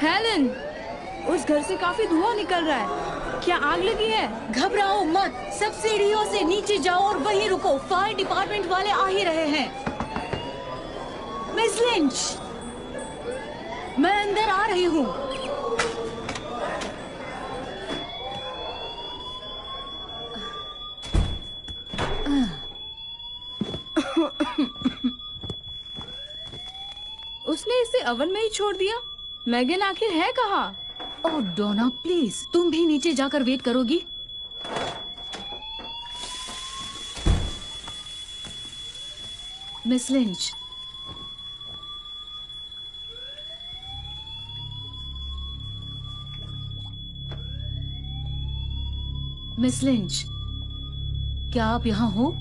Helen, उस घर से काफी धुआं निकल रहा है। क्या आग लगी है? घबराओ मत, सब सीढ़ियों से नीचे जाओ और वहीं रुको। फायर डिपार्टमेंट वाले आ ही रहे हैं। मिस लिंच, मैं अंदर आ रही हूँ। उसने इसे ओवन में ही छोड़ दिया। मैगन आखिर है कहाँ? ओह डोना, प्लीज तुम भी नीचे जाकर वेट करोगी? मिस लिंच, मिस लिंच, क्या आप यहाँ हो?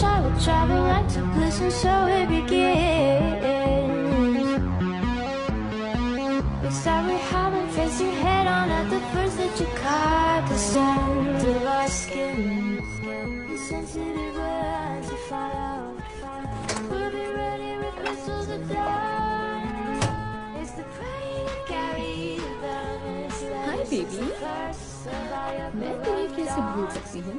I will travel like to bliss, and so it begins. We start with having face your head on at the first that you caught the scent of our skin. The sensitive words you find out. We'll be ready with pistols at dawn. It's the prey that carries the venomous. Hi baby, मैं तुम्हें कैसे भूल सकती हूँ?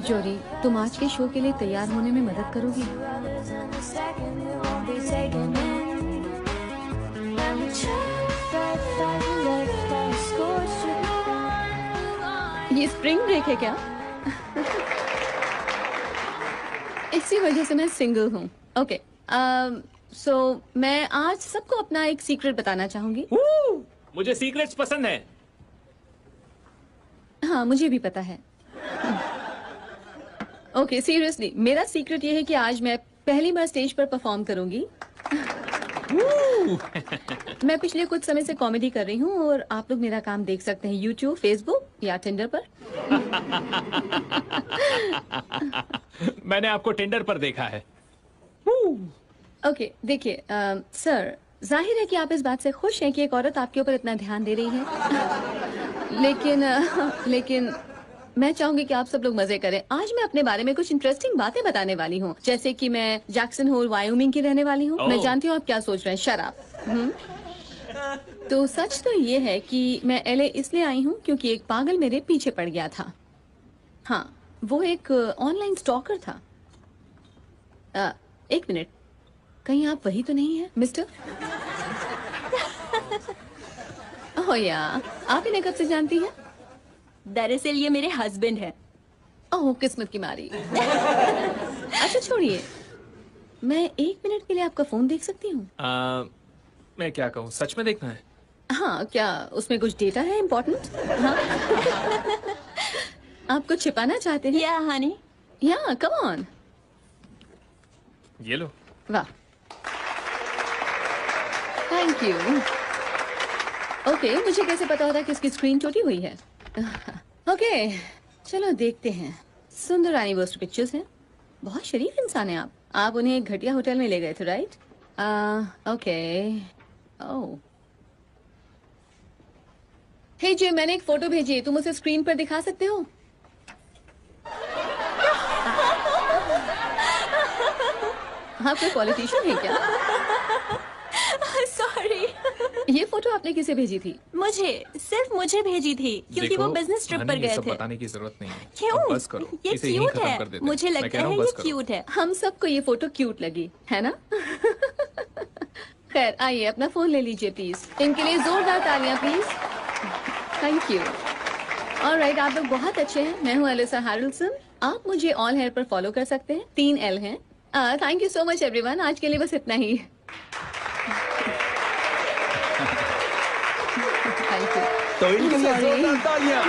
जोरी, तुम आज के शो के लिए तैयार होने में मदद करोगी? ये स्प्रिंग ब्रेक है क्या? इसी वजह से मैं सिंगल हूँ। ओके, सो मैं आज सबको अपना एक सीक्रेट बताना चाहूंगी। मुझे सीक्रेट्स पसंद है। हाँ, मुझे भी पता है। ओके, सीरियसली, मेरा सीक्रेट ये है कि आज मैं पहली बार स्टेज पर परफॉर्म करूंगी। मैं पिछले कुछ समय से कॉमेडी कर रही हूँ और आप लोग मेरा काम देख सकते हैं यूट्यूब, फेसबुक या टिंडर पर। मैंने आपको टिंडर पर देखा है। ओके, देखिए सर, जाहिर है कि आप इस बात से खुश हैं कि एक औरत आपके ऊपर इतना ध्यान दे रही है। लेकिन मैं चाहूंगी कि आप सब लोग मजे करें। आज मैं अपने बारे में कुछ इंटरेस्टिंग बातें बताने वाली हूँ, जैसे कि मैं जैक्सन होल, वायोमिंग की रहने वाली हूँ। मैं जानती हूँ आप क्या सोच रहे हैं, शराब। तो सच तो ये है कि मैं एलए इसलिए आई हूँ क्योंकि एक पागल मेरे पीछे पड़ गया था। हाँ, वो एक ऑनलाइन स्टॉकर था। एक मिनट, कहीं आप वही तो नहीं है मिस्टर? ओह या, आप इन्हें कब से जानती हैं? दरअसल ये मेरे हस्बैंड है। ओह, किस्मत की मारी। अच्छा छोड़िए, मैं एक मिनट के लिए आपका फोन देख सकती हूँ? मैं क्या कहूँ, सच में देखना है? हाँ, क्या उसमें कुछ डेटा है इम्पोर्टेंट? हाँ? आप कुछ छिपाना चाहते हैं? या हनी, या कम ऑन। ये लो। वाह, थैंक यू। ओके, मुझे कैसे पता होता कि इसकी स्क्रीन टूटी हुई है? ओके, चलो देखते हैं। सुंदर एनिवर्सरी पिक्चर्स हैं। बहुत शरीफ इंसान हैं आप। आप उन्हें एक घटिया होटल में ले गए थे, राइट? ओके। ओह, हे जे, मैंने एक फोटो भेजी है, तुम उसे स्क्रीन पर दिखा सकते हो? आप कोई पॉलिटिशियन है क्या? सॉरी। ये फोटो आपने किसे भेजी थी? सिर्फ मुझे भेजी थी क्योंकि वो बिजनेस ट्रिप पर गए थे। बताने की जरूरत नहीं है। क्यों? बस करो, ये इसे यहीं क्यूट खत्म है। कर देते हैं। मुझे मैं लगता कह रहा है हूँ, ये बस करो। क्यूट है। हम सबको ये फोटो क्यूट लगी, है ना? खैर, आइए अपना फोन ले लीजिए प्लीज। इनके लिए जोरदार तालियां प्लीज। Thank you. ऑलराइट, आप लोग बहुत अच्छे हैं। मैं हूँ एलिसा हैरिल्सन। आप मुझे ऑल हेयर पर फॉलो कर सकते हैं। 3 L हैं। Thank you so much everyone, आज के लिए बस इतना ही। Thank you. तो इनके लिए Sorry. जोरदार तालियां।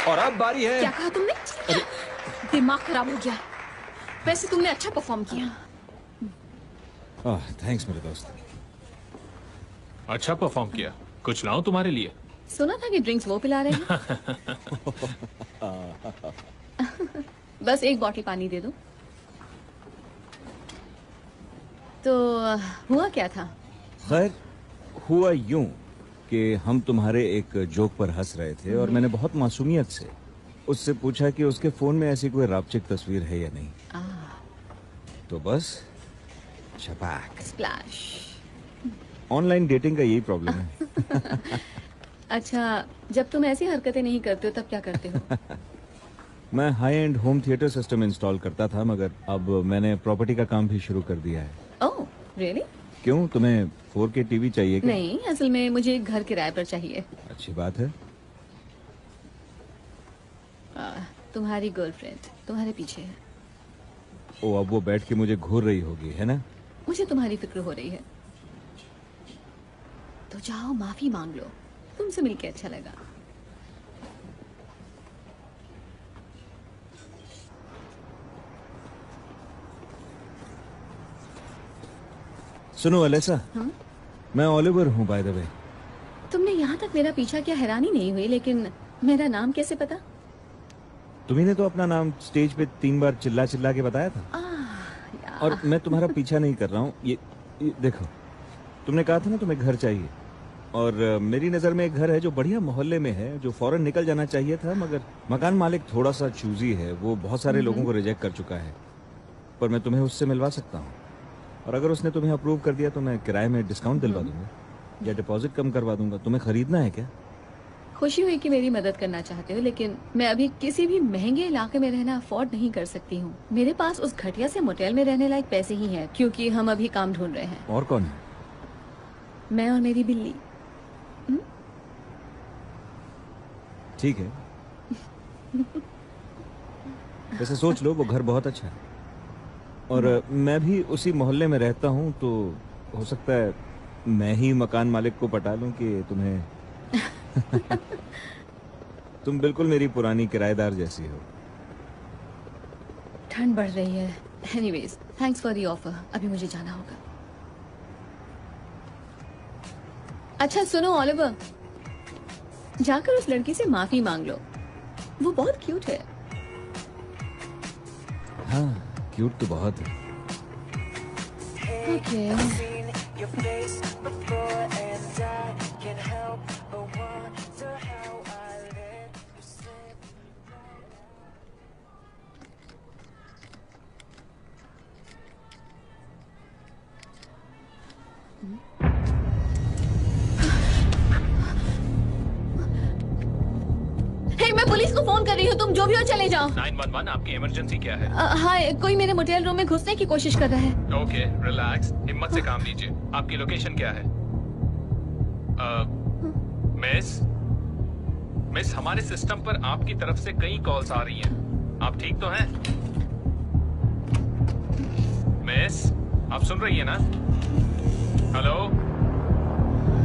और अब बारी है। क्या कहा तुमने? दिमाग खराब हो गया। वैसे तुमने अच्छा परफॉर्म किया। थैंक्स मेरे दोस्त। अच्छा परफॉर्म किया। कुछ लाऊं तुम्हारे लिए? सुना था कि ड्रिंक्स वो पिला रहे हैं। बस एक बॉटल पानी दे दो। तो हुआ क्या था? खैर हुआ यूं कि हम तुम्हारे एक जोक पर हंस रहे थे और मैंने बहुत मासूमियत से उससे पूछा कि उसके फोन में ऐसी कोई रापचिक तस्वीर है या नहीं। तो बस छपाक। स्प्लैश। ऑनलाइन डेटिंग का यही प्रॉब्लम है। अच्छा, जब तुम ऐसी हरकतें नहीं करते हो तब क्या करते हो? मैं high and home theatre system install करता था, मगर अब मैंने प्रॉपर्टी का काम भी शुरू कर दिया है। ओह, रियली? क्यों, तुम्हें 4K टीवी चाहिए क्या? नहीं, असल में मुझे एक घर किराए पर चाहिए। अच्छी बात है। तुम्हारी गर्लफ्रेंड तुम्हारे पीछे है। ओ, अब वो बैठ के मुझे घूर रही होगी, है ना? मुझे तुम्हारी फिक्र हो रही है। तो जाओ माफी मांग लो, तुमसे मिलके अच्छा लगा। सुनो अलेसा, मैं ओलिवर हूँ बाय द वे। तुमने यहाँ तक मेरा पीछा किया, हैरानी नहीं हुई, लेकिन मेरा नाम कैसे पता? तुम्ही ने तो अपना नाम स्टेज पे 3 बार चिल्ला चिल्ला के बताया था। यार। और मैं तुम्हारा पीछा नहीं कर रहा हूँ। ये देखो, तुमने कहा था ना तुम्हें घर चाहिए, और मेरी नज़र में एक घर है जो बढ़िया मोहल्ले में है, जो फौरन निकल जाना चाहिए था, मगर मकान मालिक थोड़ा सा चूजी है। वो बहुत सारे लोगों को रिजेक्ट कर चुका है, पर मैं तुम्हें उससे मिलवा सकता हूँ। और अगर उसने तुम्हें अप्रूव कर दिया तो मैं किराए में डिस्काउंट दिलवा दूंगा या डिपॉजिट कम करवा दूंगा। तुम्हें खरीदना है क्या? खुशी हुई कि मेरी मदद करना चाहते हो, लेकिन मैं अभी किसी भी महंगे इलाके में रहना अफोर्ड नहीं कर सकती हूँ। मेरे पास उस घटिया से मोटेल में रहने लायक पैसे ही हैं, क्योंकि हम अभी काम ढूंढ रहे हैं। और कौन है? मैं और मेरी बिल्ली। ठीक है। वैसे सोच लो, वो घर बहुत अच्छा है, और मैं भी उसी मोहल्ले में रहता हूँ, तो हो सकता है मैं ही मकान मालिक को पटा लूं कि तुम्हें तुम बिल्कुल मेरी पुरानी किराएदार जैसी हो। ठंड बढ़ रही है। Anyways, thanks for the offer. अभी मुझे जाना होगा। अच्छा सुनो ओलिवर, जाकर उस लड़की से माफी मांग लो। वो बहुत क्यूट है। हाँ, क्यूट तो बहुत है। Okay. your face before and I can't help but wonder how I let you slip. हे, मैं पुलिस को फोन कर रही हूँ, तुम जो भी हो चले जाओ। 911, आपकी इमरजेंसी क्या है? हाय, कोई मेरे मोटेल रूम में घुसने की कोशिश कर रहा है। ओके, रिलैक्स, हिम्मत से काम लीजिए। आपकी लोकेशन क्या है? मिस, हमारे सिस्टम पर आपकी तरफ से कई कॉल्स आ रही हैं। आप ठीक तो हैं? मिस, आप सुन रही हैं ना? Hello,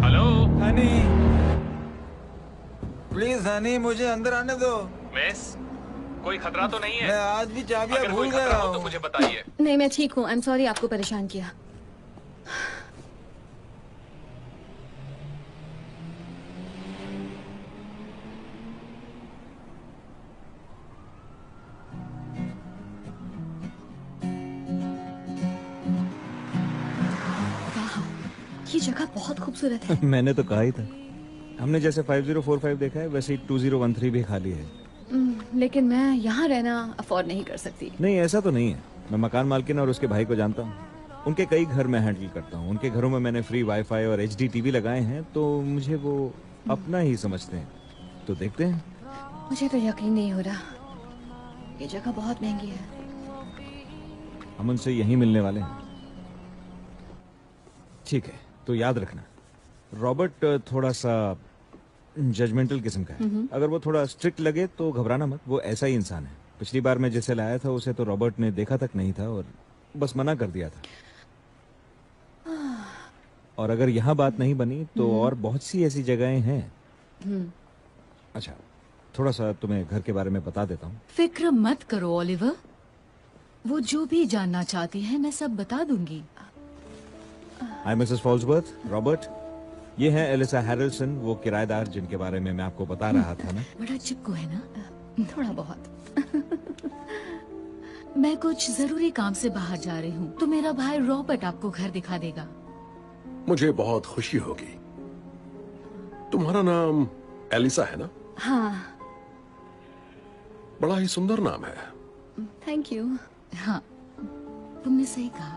hello Honey, please Honey, मुझे अंदर आने दो। मिस, कोई खतरा तो नहीं है? मैं आज भी चाबियां अगर भूल कोई खतरा गया हो तो हूँ। मुझे बताइए। नहीं, मैं ठीक हूँ। आई एम सॉरी आपको परेशान किया। वाह, ये जगह बहुत खूबसूरत है। मैंने तो कहा ही था। हमने जैसे 5045 देखा है, वैसे ही 2013 भी खाली है। लेकिन मैं यहाँ रहना अफोर्ड नहीं कर सकती। नहीं, ऐसा तो नहीं है। मैं मकान मालकिन और उसके भाई को जानता हूँ। उनके कई घर मैं हैंडल करता हूँ। उनके घरों में मैंने फ्री वाईफाई और HD टीवी लगाए हैं, तो मुझे वो अपना ही समझते हैं। तो देखते हैं। मुझे तो यकीन नहीं हो रहा, ये जगह बहुत महंगी है। हम उनसे यहीं मिलने वाले हैं। ठीक है, तो याद रखना, रॉबर्ट थोड़ा सा जजमेंटल किस्म का है। अगर वो थोड़ा स्ट्रिक्ट लगे तो घबराना मत, वो ऐसा ही इंसान है। पिछली बार मैं जिसे लाया था उसे तो रॉबर्ट ने देखा तक नहीं था और बस मना कर दिया था। और अगर यहाँ बात नहीं बनी तो और बहुत सी ऐसी जगहें हैं। अच्छा, थोड़ा सा तुम्हें घर के बारे में बता देता हूँ। फिक्र मत करो ओलिवर, वो जो भी जानना चाहती है मैं सब बता दूंगी। हाय मिसेस फॉल्सवर्थ, रॉबर्ट, ये है एलिसा हैरिल्सन, वो किराएदार जिनके बारे में मैं आपको बता रहा था ना। बड़ा चिपकू है ना? थोड़ा बहुत। मैं कुछ जरूरी काम से बाहर जा रही हूँ, तो मेरा भाई रॉबर्ट आपको घर दिखा देगा। मुझे बहुत खुशी होगी। तुम्हारा नाम एलिसा है ना? हाँ, बड़ा ही सुंदर नाम है। Thank you. हाँ, तुमने सही कहा।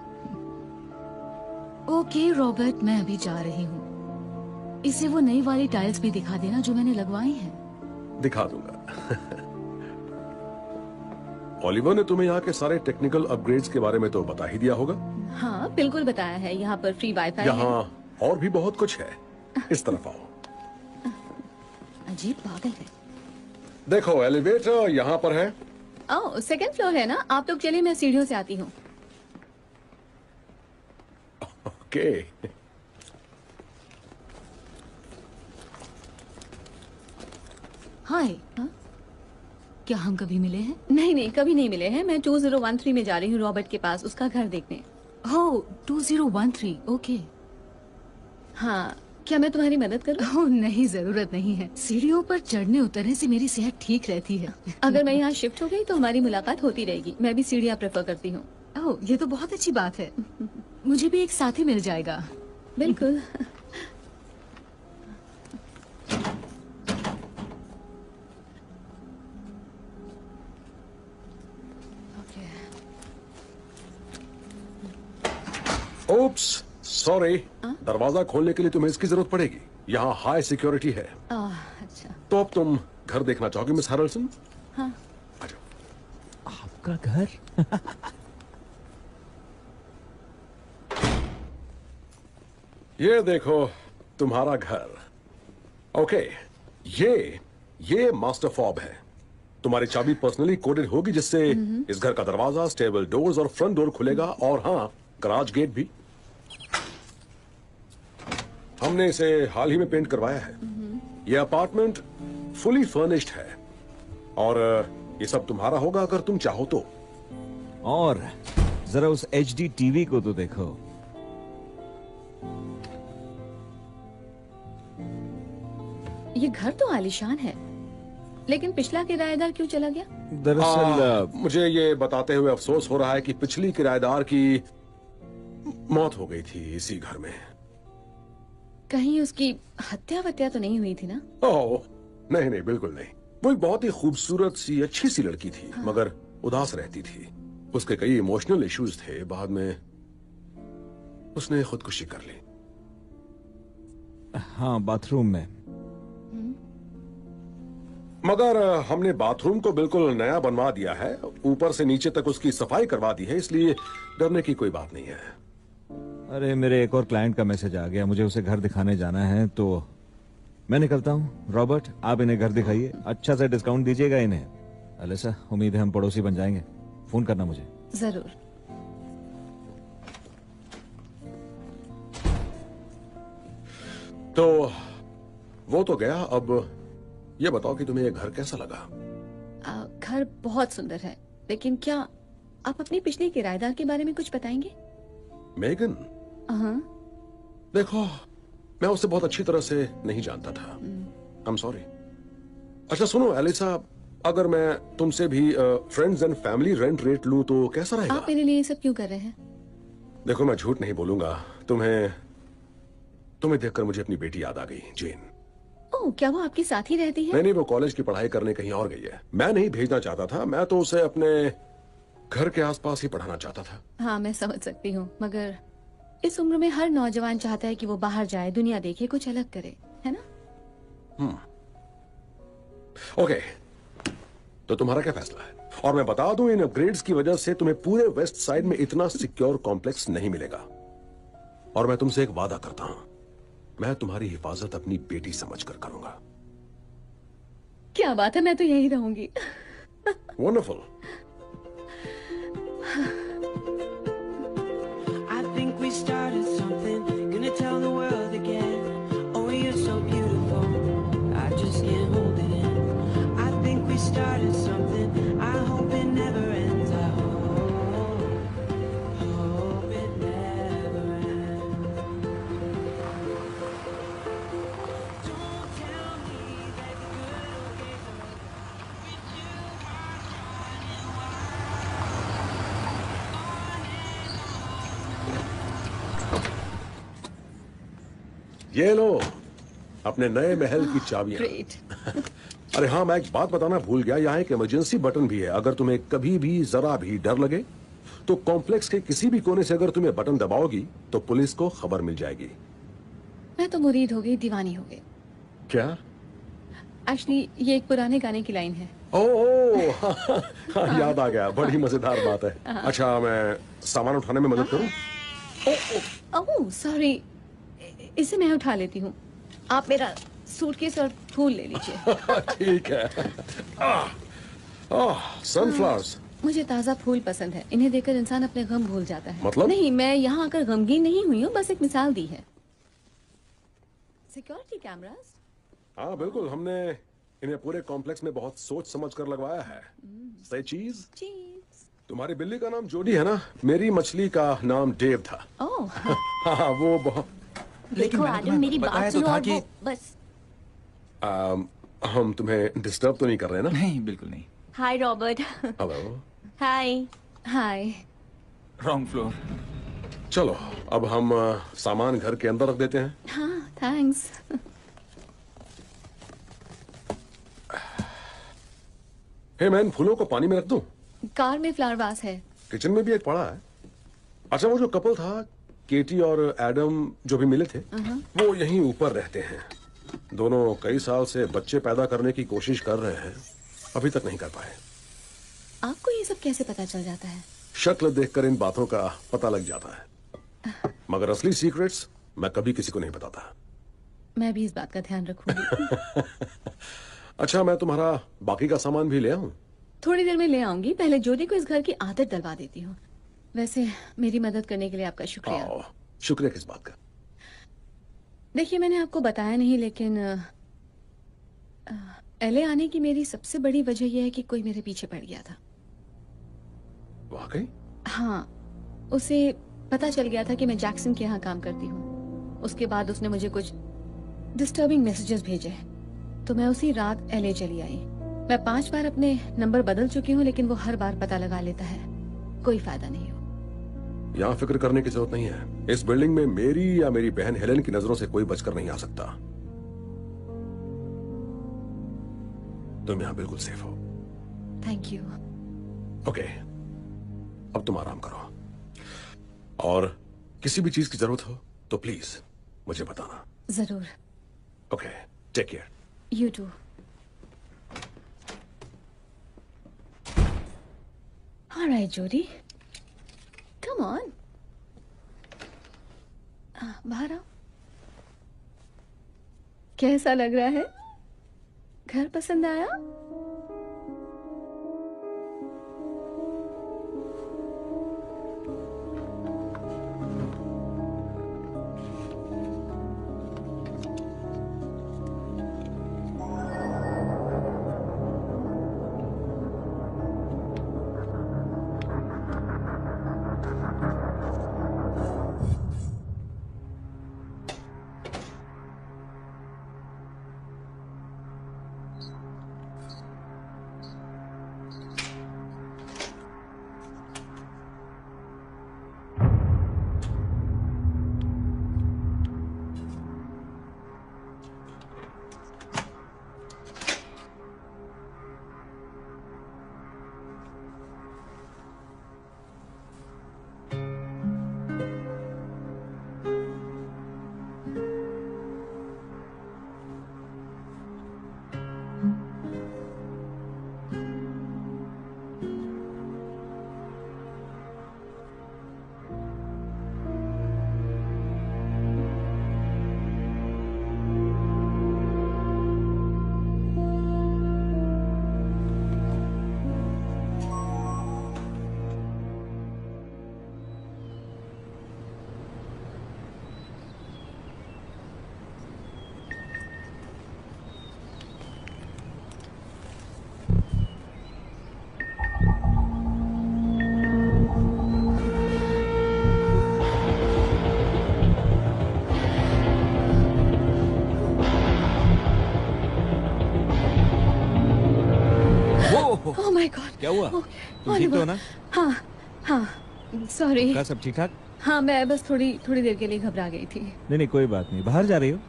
ओके रॉबर्ट, मैं अभी जा रही हूँ। इसे वो नई वाली टाइल्स भी दिखा देना जो मैंने लगवाई हैं। दिखा दूंगा। ओलिवर ने तुम्हें यहाँ के सारे टेक्निकल अपग्रेड्स के बारे में तो बता ही दिया होगा। हाँ, बिल्कुल बताया है। यहाँ पर फ्री वाईफाई है। यहाँ और भी बहुत कुछ है। इस तरफ आओ। अजीब पागल है। देखो एलिवेटर यहाँ पर है। ओह, सेकंड फ्लोर है ना? आप लोग चलिए, मैं सीढ़ियों से आती हूँ। ओके। हाय, क्या हम कभी मिले हैं? नहीं नहीं, कभी नहीं मिले हैं। मैं 2013 में जा रही हूँ रॉबर्ट के पास, उसका घर देखने। ओह, 2013, ओके। हाँ, क्या मैं तुम्हारी मदद करूँ? ओह नहीं, जरूरत नहीं है। सीढ़ियों पर चढ़ने उतरने से मेरी सेहत ठीक रहती है। अगर मैं यहाँ शिफ्ट हो गई तो हमारी मुलाकात होती रहेगी। मैं भी सीढ़ियाँ प्रेफर करती हूँ। ओह, ये तो बहुत अच्छी बात है। मुझे भी एक साथी मिल जाएगा। बिल्कुल। Oops, sorry. दरवाजा खोलने के लिए तुम्हें इसकी जरूरत पड़ेगी। यहाँ हाई सिक्योरिटी है। अच्छा। तो अब तुम घर देखना चाहोगे मिस हैरिल्सन? हाँ। आ जाओ। आपका घर? ये देखो तुम्हारा घर। ओके, ये मास्टर फॉब है। तुम्हारी चाबी पर्सनली कोडेड होगी जिससे इस घर का दरवाजा, स्टेबल डोर्स और फ्रंट डोर खुलेगा। और हाँ, गराज गेट भी। हमने इसे हाल ही में पेंट करवाया है। ये अपार्टमेंट फुली फर्निश्ड है और ये सब तुम्हारा होगा अगर तुम चाहो तो। और जरा उस HD टीवी को तो देखो। ये घर तो आलीशान है, लेकिन पिछला किराएदार क्यों चला गया? दरअसल मुझे ये बताते हुए अफसोस हो रहा है कि पिछली किराएदार की मौत हो गई थी इसी घर में। कहीं उसकी हत्या वत्या तो नहीं हुई थी ना? ओह नहीं नहीं, बिल्कुल नहीं। वो एक बहुत ही खूबसूरत सी अच्छी सी लड़की थी। हाँ। मगर उदास रहती थी। उसके कई इमोशनल इश्यूज थे। बाद में उसने खुदकुशी कर ली। हाँ, बाथरूम में। मगर हमने बाथरूम को बिल्कुल नया बनवा दिया है। ऊपर से नीचे तक उसकी सफाई करवा दी है, इसलिए डरने की कोई बात नहीं है। अरे, मेरे एक और क्लाइंट का मैसेज आ गया। मुझे उसे घर दिखाने जाना है, तो मैं निकलता हूँ। रॉबर्ट, आप इन्हें घर दिखाइए। अच्छा सा डिस्काउंट दीजिएगा इन्हें। एलिसा, उम्मीद है हम पड़ोसी बन जाएंगे। फोन करना मुझे। जरूर। तो वो तो गया। अब ये बताओ कि तुम्हें ये घर कैसा लगा? घर बहुत सुंदर है, लेकिन क्या आप अपनी पिछली किराएदार के बारे में कुछ बताएंगे? मेगन? हाँ। देखो, मैं उसे बहुत अच्छी तरह से नहीं जानता था। I am sorry. अच्छा सुनो एलिसा, अगर मैं तुमसे भी friends and family rent rate लूं तो कैसा रहेगा? आप मेरे लिए ये सब क्यों कर रहे हैं? देखो, मैं झूठ नहीं बोलूंगा। तुम्हें देखकर मुझे अपनी बेटी याद आ गई, जेन। ओह, क्या वो आपके साथ ही रहती है? नहीं, वो कॉलेज की पढ़ाई करने कहीं और गई है। मैं नहीं भेजना चाहता था। मैं तो उसे अपने घर के आसपास ही पढ़ाना चाहता था। हाँ, मैं समझ सकती हूँ, मगर इस उम्र में हर नौजवान चाहता है कि वो बाहर जाए, दुनिया देखे, कुछ अलग करे, है ना? ओके, तो तुम्हारा क्या फैसला है? और मैं बता दूं, इन अपग्रेड्स की वजह से तुम्हें पूरे वेस्ट साइड में इतना सिक्योर कॉम्प्लेक्स नहीं मिलेगा। और मैं तुमसे एक वादा करता हूं, मैं तुम्हारी हिफाजत अपनी बेटी समझकर करूंगा। क्या बात है, मैं तो यही रहूंगी। Wonderful. I think we started something, gonna tell the world again. Oh, you're so beautiful, I just can't hold it in. I think we started something, I hope it never ends. I hope it never ends. Don't tell me that the good old days are over. With you, ये लो अपने नए महल की चाबियां। Great. अरे हाँ, मैं एक बात बताना भूल गया, यहाँ एक इमरजेंसी बटन भी है। अगर तुम्हें कभी भी जरा भी डर लगे तो कॉम्प्लेक्स के किसी भी कोने से अगर तुम्हें बटन दबाओगी तो पुलिस को खबर मिल जाएगी। मैं तो मुरीद हो गई, दीवानी हो गई। क्या? एक्चुअली ये एक पुराने गाने की लाइन है। ओह हाँ, याद आ गया, बड़ी मजेदार बात है। अच्छा, मैं सामान उठाने में मदद करूं? ओह सॉरी, इसे मैं उठा लेती हूँ। आप मेरा सूटकेस और फूल ले लीजिए। ठीक है। सनफ्लावर्स। मुझे ताज़ा फूल पसंद है, इन्हें देखकर इंसान अपने गम भूल जाता है। मतलब? नहीं, मैं यहाँ आकर गमगीन नहीं हुई हूँ, बस एक मिसाल दी है। Security cameras? हाँ बिल्कुल, हमने इन्हें पूरे कॉम्प्लेक्स में बहुत सोच समझ कर लगवाया है। सही चीज। चीज। तुम्हारी बिल्ली का नाम जोडी है ना? मेरी मछली का नाम डेव था। ओह, हाँ वो बहुत। देखो आदम, मेरी बात सुनो और वो बस। हम तुम्हें डिस्टर्ब तो नहीं कर रहे ना? नहीं, बिल्कुल नहीं। Hi Robert. Hello. Hi. Hi. Wrong floor. चलो अब हम सामान घर के अंदर रख देते हैं। हाँ, थैंक्स। हे मैन, फूलों को पानी में रख दूं? कार में फ्लावर वास है। किचन में भी एक पड़ा है। अच्छा, वो जो कपल था, केटी और एडम, जो भी मिले थे, वो यहीं ऊपर रहते हैं। दोनों कई साल से बच्चे पैदा करने की कोशिश कर रहे हैं, अभी तक नहीं कर पाए। आपको ये सब कैसे पता चल जाता है? शक्ल देखकर इन बातों का पता लग जाता है, मगर असली सीक्रेट्स मैं कभी किसी को नहीं बताता। मैं भी इस बात का ध्यान रखूंगी। अच्छा, मैं तुम्हारा बाकी का सामान भी ले आऊं? थोड़ी देर में ले आऊंगी, पहले जोडी को इस घर की आदत डलवा देती हूँ। वैसे मेरी मदद करने के लिए आपका शुक्रिया। आओ, शुक्रिया किस बात का? देखिए, मैंने आपको बताया नहीं, लेकिन एलए आने की मेरी सबसे बड़ी वजह यह है कि कोई मेरे पीछे पड़ गया था। वाकई? हाँ, उसे पता चल गया था कि मैं जैक्सन के यहाँ काम करती हूँ। उसके बाद उसने मुझे कुछ डिस्टर्बिंग मैसेजेस भेजे, तो मैं उसी रात एलए चली आई। मैं 5 बार अपने नंबर बदल चुकी हूँ, लेकिन वो हर बार पता लगा लेता है। कोई फायदा नहीं हो। यहाँ फिक्र करने की जरूरत नहीं है। इस बिल्डिंग में मेरी या मेरी बहन हेलेन की नजरों से कोई बचकर नहीं आ सकता। तुम यहाँ बिल्कुल सेफ हो। Thank you. ओके, अब तुम आराम करो, और किसी भी चीज की जरूरत हो तो प्लीज मुझे बताना। जरूर। Okay, take care. You too. Alright Jody, come on, बाहर आओ। कैसा लग रहा है? घर पसंद आया? माय गॉड, क्या हुआ? तुम ठीक तो हो ना? हाँ हाँ, सॉरी। क्या सब ठीक ठाक? हाँ, मैं बस थोड़ी देर के लिए घबरा गई थी। नहीं कोई बात नहीं। बाहर जा रही हो?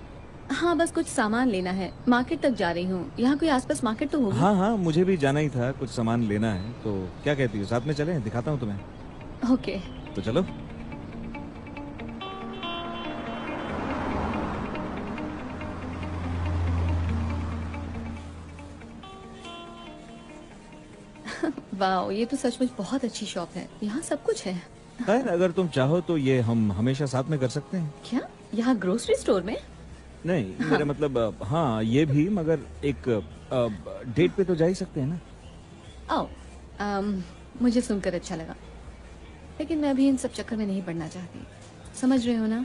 हाँ, बस कुछ सामान लेना है, मार्केट तक जा रही हूँ। यहाँ कोई आसपास मार्केट तो होगी? हाँ मुझे भी जाना ही था, कुछ सामान लेना है। तो क्या कहती हो, साथ में चलें? दिखाता हूँ तुम्हें। ओके। तो चलो। वाओ, ये तो सचमुच बहुत अच्छी शॉप है। यहाँ सब कुछ है। खैर अगर तुम चाहो तो ये हम हमेशा साथ में कर सकते हैं। क्या? यहाँ ग्रोसरी स्टोर में? नहीं मेरा मतलब हाँ ये भी, मगर एक डेट पे तो जा ही सकते हैं ना। आओ, मुझे सुनकर अच्छा लगा, लेकिन मैं अभी इन सब चक्कर में नहीं पड़ना चाहती। समझ रहे हो ना?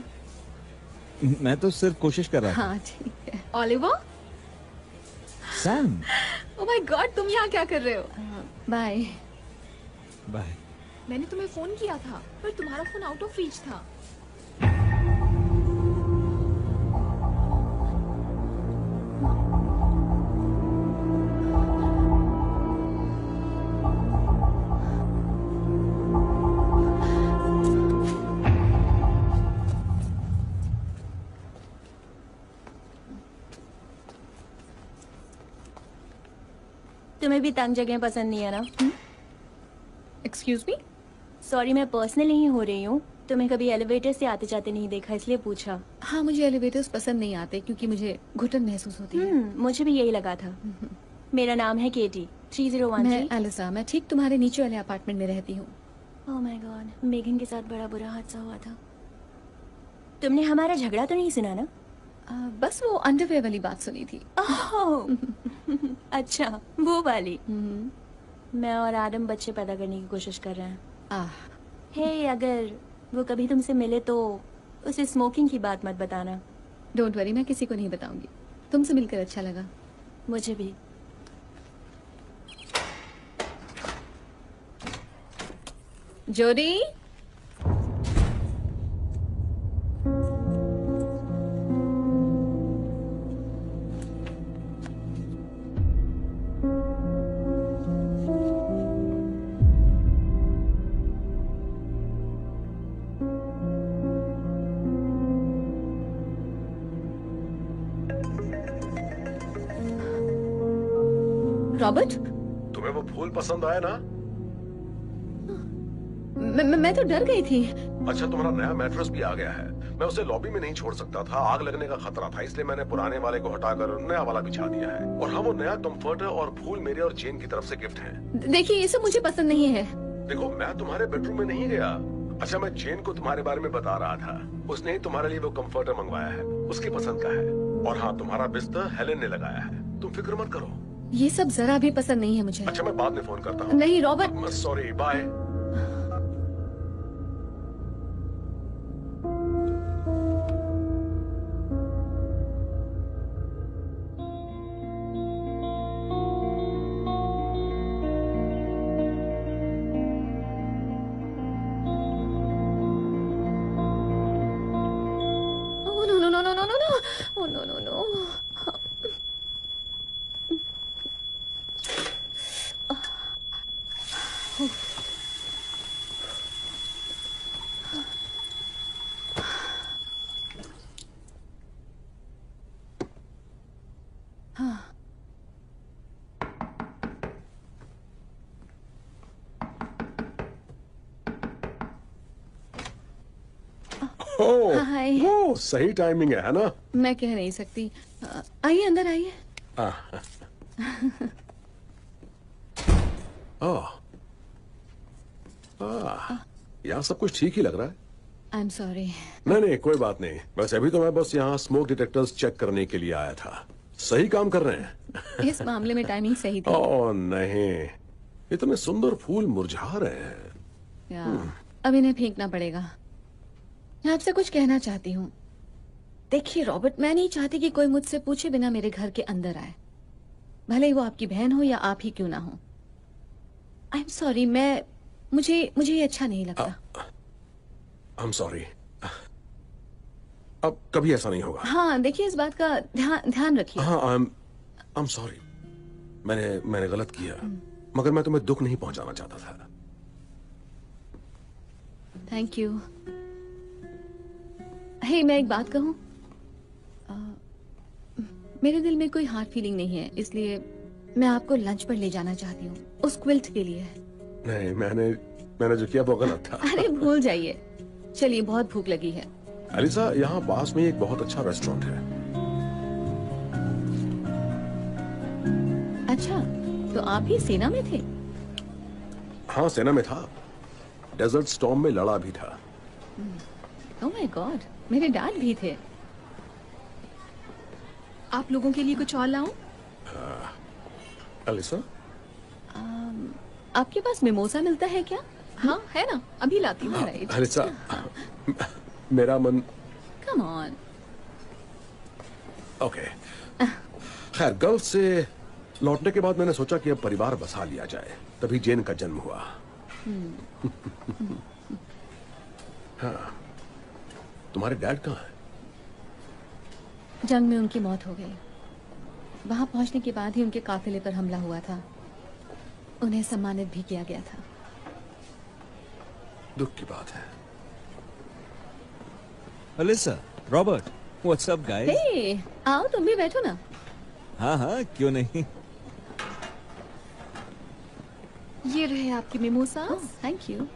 मैं तो सिर्फ कोशिश कर रहा था। हाँ ठीक है। Oliver? Sam. Oh my God, तुम यहाँ क्या कर रहे हो? बाय। बाय। मैंने तुम्हें फोन किया था, पर तुम्हारा फोन आउट ऑफ रीच था। तुम्हें भी तंग जगह पसंद नहीं है ना? Excuse me? सॉरी, मैं पर्सनल ही हो रही हूँ। तुम्हें कभी एलिवेटर से आते जाते नहीं देखा, इसलिए पूछा। हाँ, मुझे एलिवेटर्स पसंद नहीं आते क्योंकि मुझे घुटन महसूस होती है। मुझे भी यही लगा था। मेरा नाम है केटी। 3013। मैं एलिसा, मैं ठीक तुम्हारे नीचे वाले अपार्टमेंट में रहती हूँ। ओह माय गॉड, मेघन के साथ बड़ा बुरा हादसा हुआ था। तुमने हमारा झगड़ा तो नहीं सुना ना? बस वो अंडरवेयर वाली बात सुनी थी। ओह अच्छा, वो वाली। मैं और आदम बच्चे पैदा करने की कोशिश कर रहे हैं। हे, अगर वो कभी तुमसे मिले तो उसे स्मोकिंग की बात मत बताना। डोंट वरी, मैं किसी को नहीं बताऊंगी। तुमसे मिलकर अच्छा लगा। मुझे भी। जोडी? रॉबर्ट? तुम्हें वो फूल पसंद आया ना? मैं तो डर गई थी। अच्छा, तुम्हारा नया मैट्रेस भी आ गया है। मैं उसे लॉबी में नहीं छोड़ सकता था, आग लगने का खतरा था, इसलिए मैंने पुराने वाले को हटाकर नया वाला बिछा दिया है। और हाँ, वो नया कंफर्टर और फूल मेरे और जेन की तरफ से गिफ्ट है। देखिए, ये सब मुझे पसंद नहीं है। देखो, मैं तुम्हारे बेडरूम में नहीं गया। अच्छा, मैं जेन को तुम्हारे बारे में बता रहा था। उसने ही तुम्हारे लिए वो कंफर्टर मंगवाया है, उसकी पसंद का है। और हाँ, तुम्हारा बिस्तर हेलेन ने लगाया है, तुम फिक्र मत करो। ये सब जरा भी पसंद नहीं है मुझे। अच्छा, मैं बाद में फोन करता हूँ। नहीं रॉबर्ट। Sorry, bye. हाय। वो सही टाइमिंग है ना? मैं कह नहीं सकती। आइए, अंदर आइए। यहाँ सब कुछ ठीक ही लग रहा है। I am sorry. नहीं, कोई बात नहीं। वैसे अभी तो मैं बस यहाँ स्मोक डिटेक्टर्स चेक करने के लिए आया था। सही काम कर रहे हैं। इस मामले में टाइमिंग सही थी। ओह नहीं, इतने सुंदर फूल मुरझा रहे हैं। अब इन्हें फेंकना पड़ेगा। मैं आपसे कुछ कहना चाहती हूँ। देखिए रॉबर्ट, मैं नहीं चाहती कि कोई मुझसे पूछे बिना मेरे घर के अंदर आए, भले ही वो आपकी बहन हो या आप ही क्यों ना हो। आई एम सॉरी, मुझे ये अच्छा नहीं लगता। I am sorry. अब कभी ऐसा नहीं होगा। हाँ, देखिए, इस बात का ध्यान रखिए। हाँ, आई एम सॉरी। मैंने गलत किया। मगर मैं तुम्हें दुख नहीं पहुंचाना चाहता था। Thank you. हे, मैं एक बात कहूं? मेरे दिल में कोई हार्ड फीलिंग नहीं है, इसलिए मैं आपको लंच पर ले जाना चाहती हूँ, उस क्विल्ट के लिए। नहीं, मैंने जो किया वो गलत था। अरे भूल जाइए, चलिए, बहुत भूख लगी है। एलिसा, यहाँ पास में एक बहुत अच्छा रेस्टोरेंट है। अच्छा, तो आप भी सेना में थे? हाँ, सेना में था। डेजर्ट स्टॉर्म में लड़ा भी था। ओह माय गॉड, मेरे डैड भी थे। आप लोगों के लिए कुछ और लाऊं? एलिसा, आपके पास मिमोसा मिलता है क्या? हाँ, है ना, अभी लाती हूँ। राइट। एलिसा, मेरा मन। Come on. ओके। खैर, गल्फ से लौटने के बाद मैंने सोचा कि अब परिवार बसा लिया जाए, तभी जेन का जन्म हुआ। हाँ, तुम्हारे डैड कहाँ हैं? जंग में उनकी मौत हो गई। वहां पहुंचने के बाद ही उनके काफिले पर हमला हुआ था। उन्हें सम्मानित भी किया गया था। दुख की बात है। Alissa, Robert, what's up guys? Hey, आओ, तुम भी बैठो ना। हाँ हाँ, क्यों नहीं। ये रहे आपके मिमोसा। Thank you.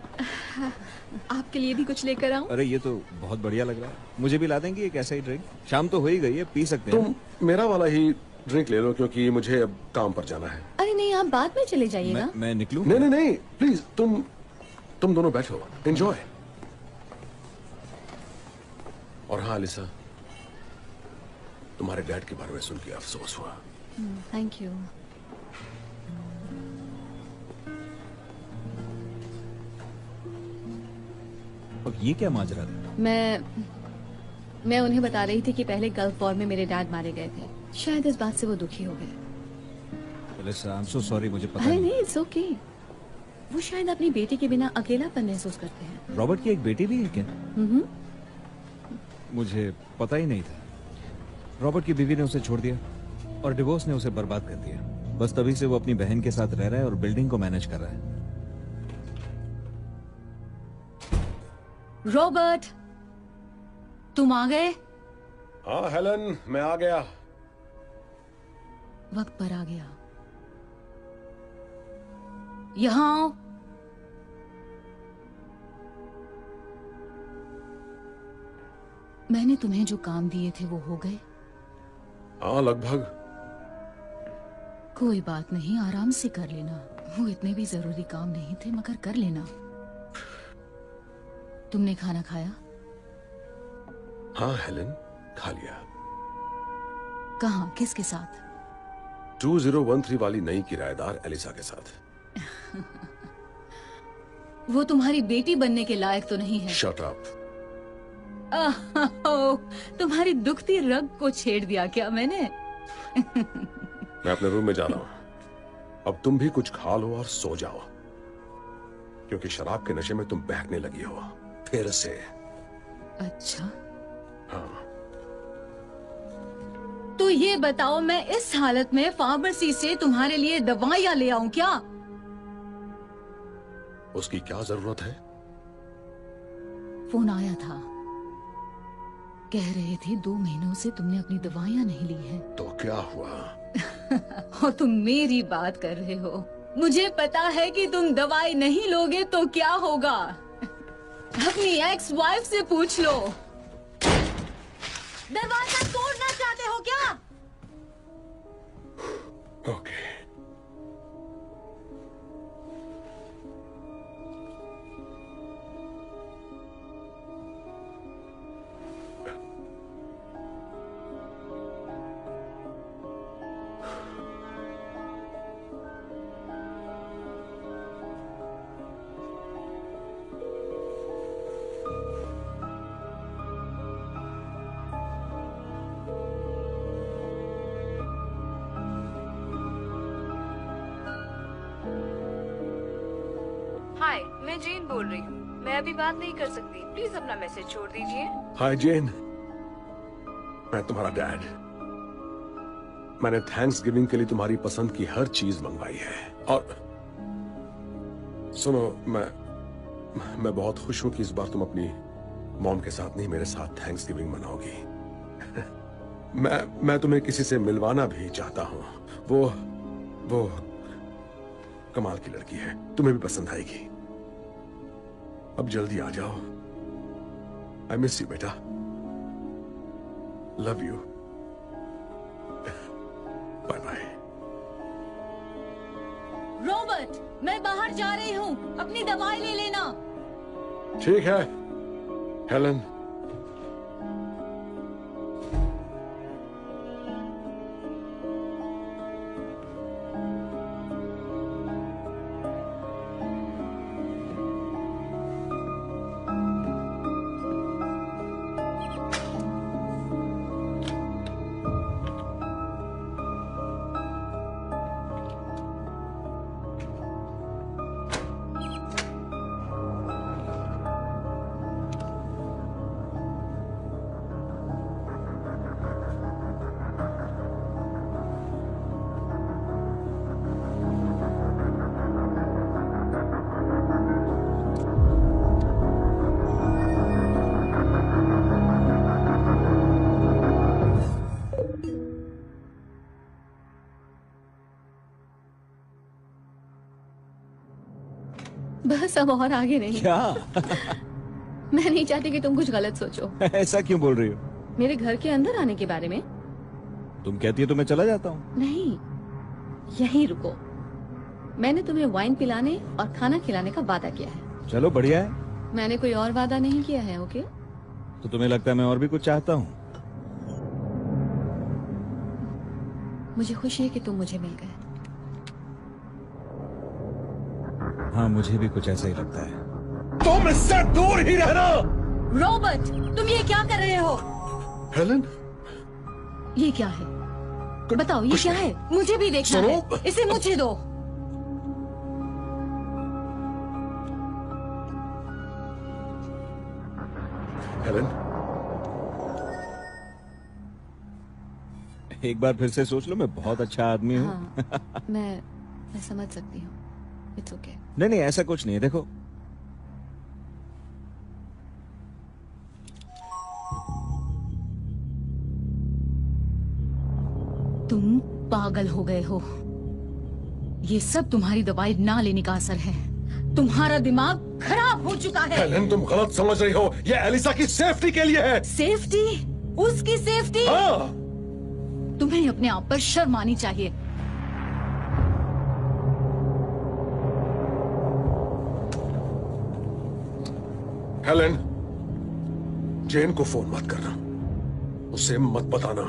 आपके लिए भी कुछ लेकर आऊं? अरे ये तो बहुत बढ़िया लग रहा है। मुझे भी ला देंगी एक ऐसा ही ड्रिंक? शाम तो हो ही गई है, पी सकते हैं। तुम मेरा वाला ही ड्रिंक ले लो, क्योंकि मुझे अब काम पर जाना है। अरे नहीं, आप बाद में चले जाइएगा। मैं निकलूं? नहीं नहीं नहीं, प्लीज, तुम दोनों बैठो, एंजॉय। और हाँ एलिसा, तुम्हारे डैड के बारे में सुन के अफसोस हुआ। Thank you. अब ये क्या माजरा था? मैं उन्हें बता रही थी कि पहले गल्फ वॉर में मेरे डैड मारे गए थे। शायद इस बात से वो दुखी हो गए। Alisa, I am so sorry, मुझे पता अरे नहीं। नहीं, इट्स ओके। वो शायद अपनी बेटी के बिना अकेलापन महसूस करते हैं। रॉबर्ट की एक बेटी भी है क्या? मुझे पता ही नहीं था। रॉबर्ट की बीवी ने उसे छोड़ दिया और डिवोर्स ने उसे बर्बाद कर दिया। बस तभी से वो अपनी बहन के साथ रह रहा है और बिल्डिंग को मैनेज कर रहा है। रॉबर्ट, तुम आ गए? हाँ हेलन, मैं आ गया। वक्त पर आ गया। यहाँ आओ। मैंने तुम्हें जो काम दिए थे वो हो गए? हाँ, लगभग। कोई बात नहीं, आराम से कर लेना। वो इतने भी जरूरी काम नहीं थे, मगर कर लेना। तुमने खाना खाया? हाँ हेलन, खा लिया। कहाँ, किसके साथ? 2013 वाली नई किराएदार एलिसा के साथ। वो तुम्हारी बेटी बनने के लायक तो नहीं है। Shut up. तुम्हारी दुखती रग को छेड़ दिया क्या मैंने? मैं अपने रूम में जा रहा हूँ। अब तुम भी कुछ खा लो और सो जाओ, क्योंकि शराब के नशे में तुम बहकने लगी हो फिर से। अच्छा, हाँ। तो ये बताओ, मैं इस हालत में फार्मेसी से तुम्हारे लिए दवाइयां ले आऊं क्या? उसकी क्या जरूरत है? फोन आया था, कह रहे थे 2 महीनों से तुमने अपनी दवाइयां नहीं ली है। तो क्या हुआ? और तुम मेरी बात कर रहे हो। मुझे पता है कि तुम दवाई नहीं लोगे तो क्या होगा। अपनी एक्स वाइफ से पूछ लो। दरवाजा तोड़ना चाहते हो क्या? ओके। हाय, मैं जेन बोल रही हूँ। मैं अभी बात नहीं कर सकती, प्लीज अपना मैसेज छोड़ दीजिए। हाय जेन, मैं तुम्हारा डैड। मैंने थैंक्स गिविंग के लिए तुम्हारी पसंद की हर चीज मंगवाई है, और सुनो, मैं बहुत खुश हूं कि इस बार तुम अपनी मॉम के साथ नहीं, मेरे साथ थैंक्सगिविंग मनाओगी। मैं तुम्हें किसी से मिलवाना भी चाहता हूं। वो कमाल की लड़की है, तुम्हें भी पसंद आएगी। अब जल्दी आ जाओ। आई मिस यू बेटा। Love you. Bye bye. Robert, मैं बाहर जा रही हूँ, अपनी दवाई ले लेना। ठीक है हेलन। बस अब और आगे नहीं। क्या? मैं नहीं चाहती कि तुम कुछ गलत सोचो। ऐसा क्यों बोल रही हो? मेरे घर के अंदर आने के बारे में? तुम कहती हो तो मैं चला जाता हूँ। नहीं, यहीं रुको। मैंने तुम्हें वाइन पिलाने और खाना खिलाने का वादा किया है। चलो बढ़िया है। मैंने कोई और वादा नहीं किया है। ओके? तो तुम्हें लगता है मैं और भी कुछ चाहता हूँ? मुझे खुशी है कि तुम मुझे मिल गए। हाँ, मुझे भी कुछ ऐसा ही लगता है। तुम इससे दूर ही रहना। रॉबर्ट, तुम ये क्या कर रहे हो? हेलन, ये क्या है? बताओ, ये क्या है? मुझे भी देखना है। इसे मुझे दो। हेलन, एक बार फिर से सोच लो, मैं बहुत अच्छा आदमी हूँ। हाँ, मैं समझ सकती हूँ। It's okay. नहीं, ऐसा कुछ नहीं है। देखो, तुम पागल हो गए हो। ये सब तुम्हारी दवाई ना लेने का असर है। तुम्हारा दिमाग खराब हो चुका है। हेलन, तुम गलत समझ रही हो। ये एलिसा की सेफ्टी के लिए है। सेफ्टी? उसकी सेफ्टी? हाँ। तुम्हें अपने आप पर शर्म आनी चाहिए। हेलन, जेन को फोन मत करना, उसे मत बताना।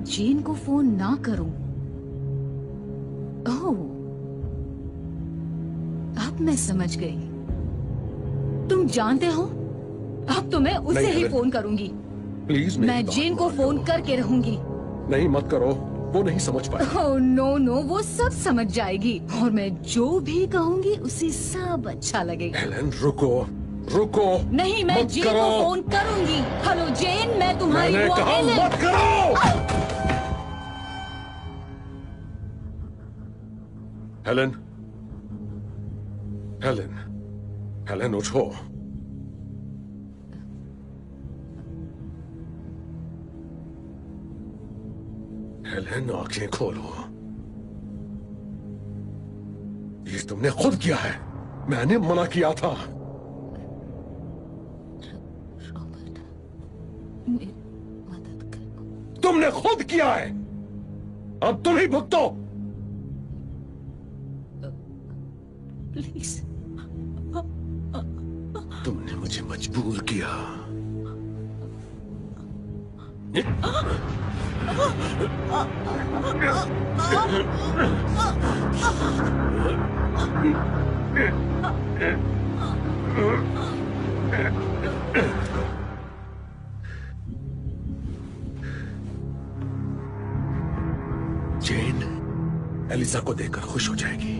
जेन को फोन ना करूं? ओह, अब मैं समझ गई। तुम जानते हो, अब तो मैं उसे ही फोन करूंगी। प्लीज, मैं जेन को फोन करके रहूंगी। नहीं, मत करो, वो नहीं समझ पाएगी। ओह नो, वो सब समझ जाएगी और मैं जो भी कहूंगी उसे सब अच्छा लगेगा। हेलन, रुको। नहीं, मैं जेन को फोन करूंगी। हेलो जेन, मैं तुम्हारी मैंने वो कहा एलन। मत करो। हेलन, उठो। हेलन, आंखें खोलो। ये तुमने खुद किया है, मैंने मना किया था। रॉबर्ट, मेरी मदद कर। तुमने खुद किया है, अब तुम ही भुगतो। प्लीज। तुमने मुझे मजबूर किया। जेन एलिसा को देखकर खुश हो जाएगी,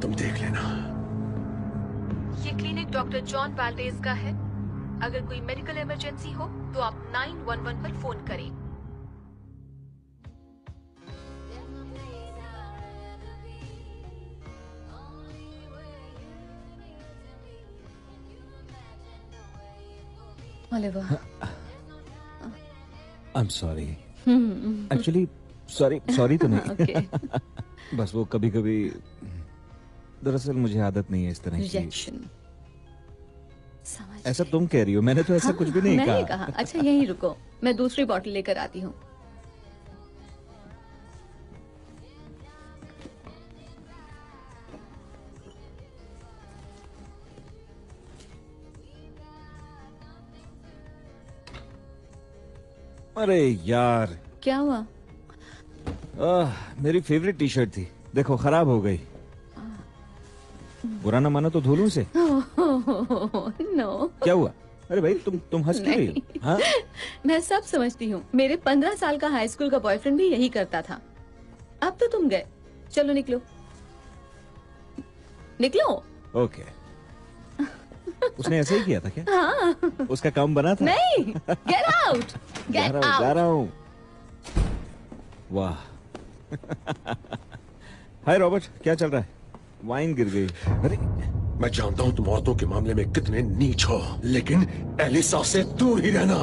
तुम देख लेना। ये क्लिनिक डॉक्टर जॉन वाल्डेज का है। अगर कोई मेडिकल इमरजेंसी हो तो आप 911 पर फोन करें। Oliver. I am sorry. Actually sorry तो नहीं। ओके। बस वो कभी कभी, दरअसल मुझे आदत नहीं है इस तरह की। रिजेक्शन। ऐसा तुम कह रही हो, मैंने तो ऐसा कुछ भी नहीं मैंने कहा। कहा। अच्छा यहीं रुको, मैं दूसरी बॉटल लेकर आती हूँ। अरे यार, क्या हुआ? मेरी फेवरेट टी शर्ट थी, देखो खराब हो गई। बुरा ना मानो तो धो लूं इसे? नो। क्या हुआ? अरे भाई तुम हंस क्यों रही हो? हाँ? मैं सब समझती हूँ। मेरे 15 साल का हाई स्कूल का बॉयफ्रेंड भी यही करता था। अब तो तुम गए, चलो निकलो निकलो। ओके। उसने ऐसे ही किया था क्या? हाँ। उसका काम बना था? नहीं, गेट आउट, गेट जा आउट। रहा हूँ। वाह। हाय रॉबर्ट, क्या चल रहा है? वाइन गिर गई। अरे मैं जानता हूं तुम औरतों के मामले में कितने नीच हो, लेकिन एलिसा से दूर ही रहना।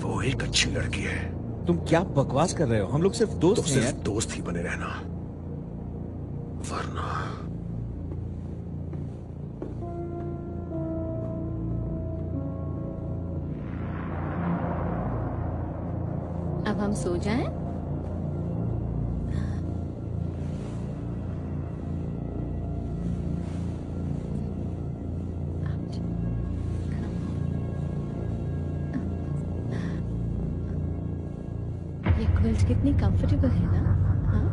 वो एक अच्छी लड़की है। तुम क्या बकवास कर रहे हो? हम लोग सिर्फ दोस्त तो हैं सिर्फ यार। दोस्त ही बने रहना, वरना अब हम सो जाएं? ये क्विल्ट कितनी कंफर्टेबल है ना? हाँ?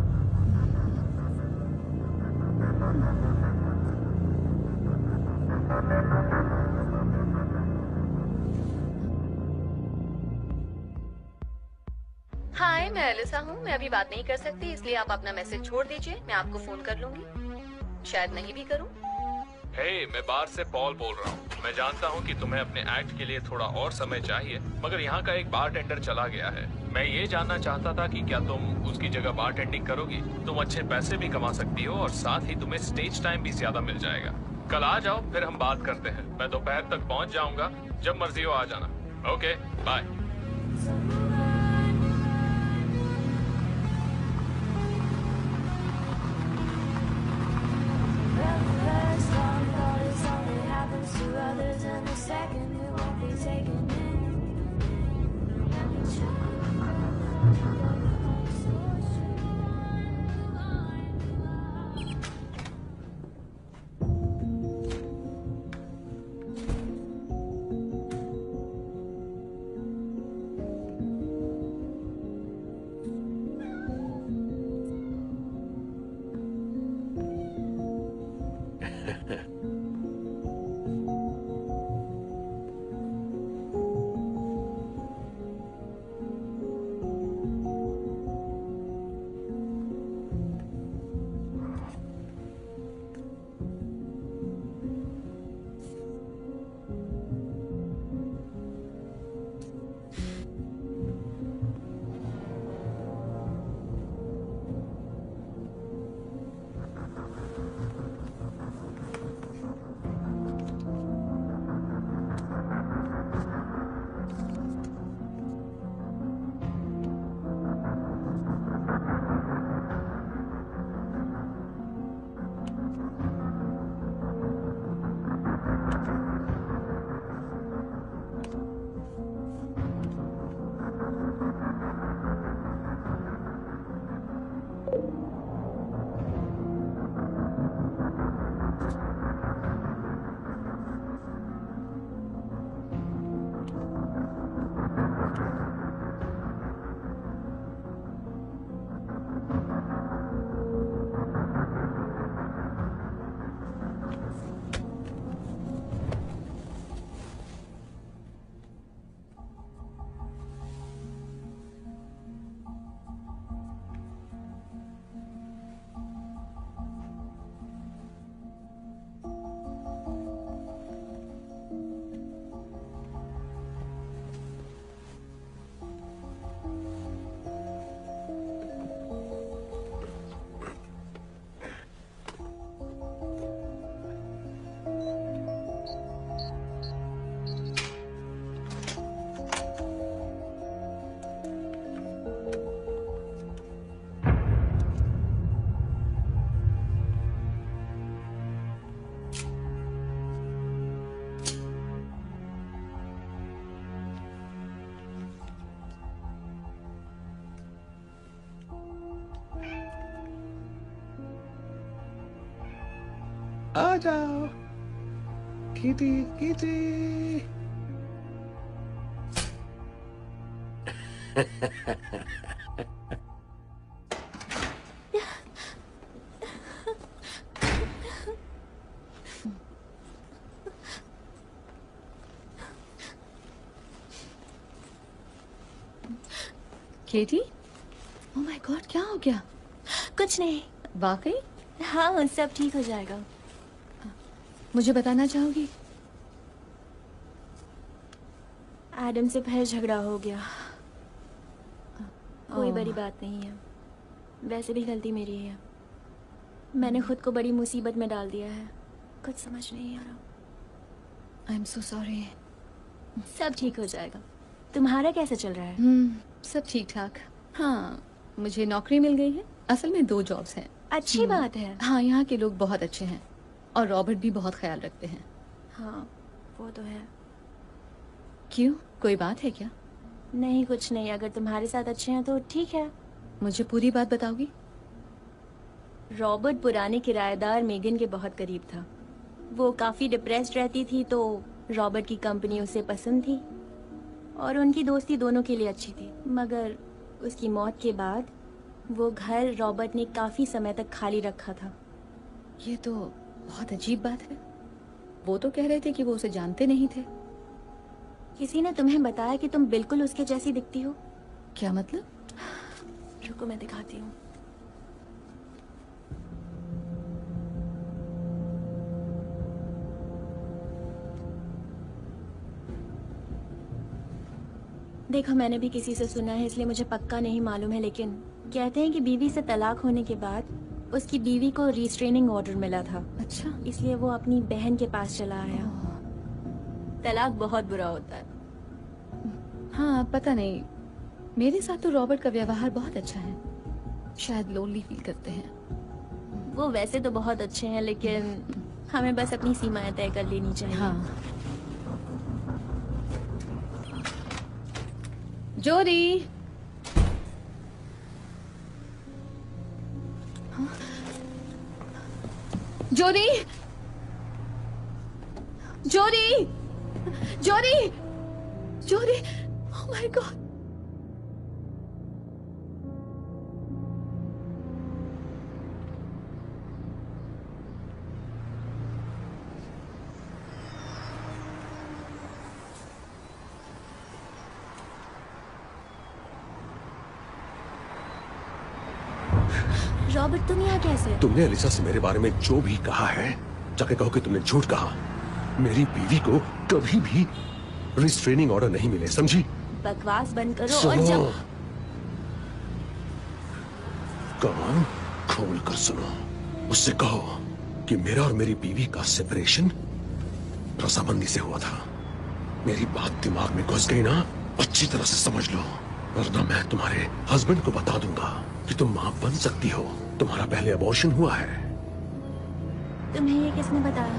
हाय, मैं एलिसा हूँ। मैं अभी बात नहीं कर सकती, इसलिए आप अपना मैसेज छोड़ दीजिए, मैं आपको फोन कर लूंगी। शायद नहीं भी करूँ। हे, मैं बार से पॉल बोल रहा हूँ। मैं जानता हूँ कि तुम्हें अपने एक्ट के लिए थोड़ा और समय चाहिए, मगर यहाँ का एक बारटेंडर चला गया है। मैं ये जानना चाहता था कि क्या तुम उसकी जगह बारटेंडिंग करोगी? तुम अच्छे पैसे भी कमा सकती हो और साथ ही तुम्हें स्टेज टाइम भी ज्यादा मिल जाएगा। कल आ जाओ, फिर हम बात करते हैं। मैं दोपहर तक पहुँच जाऊंगा, जब मर्जी हो आ जाना। Okay, bye. First love thought is only happens to others, and the second it won't be taken in. And it's आ जाओ कीटी कीटी। केटी, ओह माय गॉड, क्या हो गया? कुछ नहीं। वाकई? हाँ, सब ठीक हो जाएगा। मुझे बताना चाहोगी? एडम से फिर झगड़ा हो गया। कोई ओह। बड़ी बात नहीं है। वैसे भी गलती मेरी है। मैंने खुद को बड़ी मुसीबत में डाल दिया है। कुछ समझ नहीं आ रहा। I am so sorry. सब ठीक हो जाएगा। तुम्हारा कैसा चल रहा है? सब ठीक ठाक। हाँ, मुझे नौकरी मिल गई है। असल में 2 जॉब्स हैं। अच्छी बात है। हाँ, यहाँ के लोग बहुत अच्छे हैं और रॉबर्ट भी बहुत ख्याल रखते हैं। हाँ, वो तो है। क्यों, कोई बात है क्या? नहीं, कुछ नहीं। अगर तुम्हारे साथ अच्छे हैं तो ठीक है। मुझे पूरी बात बताओगी? रॉबर्ट पुराने किराएदार मेगन के बहुत करीब था। वो काफी डिप्रेस्ड रहती थी तो रॉबर्ट की कंपनी उसे पसंद थी और उनकी दोस्ती दोनों के लिए अच्छी थी। मगर उसकी मौत के बाद वो घर रॉबर्ट ने काफी समय तक खाली रखा था। ये तो बहुत अजीब बात है। वो तो कह रहे थे कि वो उसे जानते नहीं थे। किसी ने तुम्हें बताया कि तुम बिल्कुल उसके जैसी दिखती हो? क्या मतलब? रुको, मैं दिखाती हूँ। देखो, मैंने भी किसी से सुना है, इसलिए मुझे पक्का नहीं मालूम है, लेकिन कहते हैं कि बीवी से तलाक होने के बाद उसकी बीवी को रिस्ट्रेनिंग ऑर्डर मिला था। अच्छा। इसलिए वो अपनी बहन के पास चला आया। तलाक बहुत बुरा होता है। हाँ, पता नहीं, मेरे साथ तो रॉबर्ट का व्यवहार बहुत अच्छा है। शायद लोनली फील करते हैं। वो वैसे तो बहुत अच्छे हैं, लेकिन हमें बस अपनी सीमाएं तय कर लेनी चाहिए। हाँ। जोरी। हाँ? जोरी, जोरी, जोरी, जोरी, ओह माय गॉड। रॉबर्ट, तुम यहाँ कैसे? तुमने एलिसा से मेरे बारे में जो भी कहा है, जाके कहो कि तुमने झूठ कहा। मेरी बीवी को कभी भी रिस्ट्रेनिंग ऑर्डर नहीं मिले, समझी? बकवास बंद करो और सुनो, जब कान खोल कर सुनो। उससे कहो कि मेरा और मेरी बीवी का सेपरेशन रजामंदी से हुआ था। मेरी बात दिमाग में घुस गई ना, अच्छी तरह से समझ लो, वरना मैं तुम्हारे हस्बैंड को बता दूंगा कि तुम मां बन सकती हो। तुम्हारा पहले अबॉर्शन हुआ है। तुम्हें ये किसने बताया?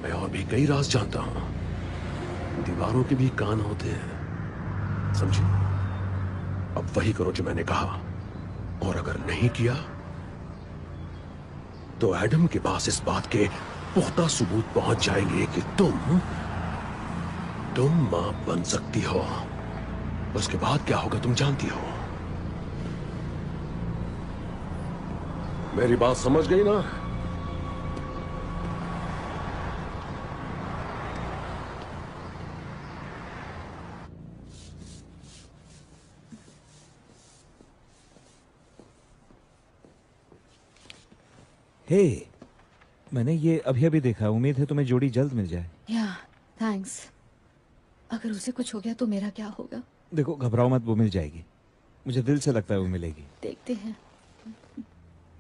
मैं और भी कई राज जानता हूं। दीवारों के भी कान होते हैं, समझी? अब वही करो जो मैंने कहा, और अगर नहीं किया तो एडम के पास इस बात के पुख्ता सबूत पहुंच जाएंगे कि तुम मां बन सकती हो। उसके बाद क्या होगा तुम जानती हो। मेरी बात समझ गई ना? हे, मैंने ये अभी अभी देखा। उम्मीद है तुम्हें जोड़ी जल्द मिल जाए। या, थैंक्स। अगर उसे कुछ हो गया तो मेरा क्या होगा? देखो, घबराओ मत, वो मिल जाएगी। मुझे दिल से लगता है वो मिलेगी। देखते हैं।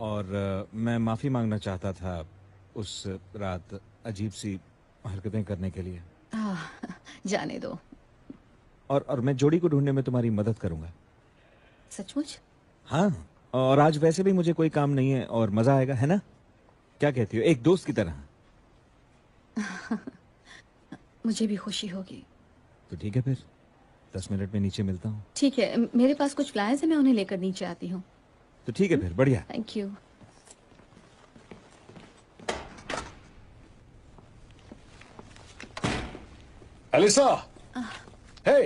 और मैं माफी मांगना चाहता था उस रात अजीब सी हरकतें करने के लिए। जाने दो। और मैं जोड़ी को ढूंढने में तुम्हारी मदद करूंगा। सचमुच? हाँ, और आज वैसे भी मुझे कोई काम नहीं है और मजा आएगा, है ना? क्या कहती हो, एक दोस्त की तरह? मुझे भी खुशी होगी। तो ठीक है, फिर 10 मिनट में नीचे मिलता हूँ। ठीक है, मेरे पास कुछ फ्लायर्स हैं, मैं उन्हें लेकर नीचे आती हूँ। तो ठीक है फिर, बढ़िया। Thank you. एलिसा, हे,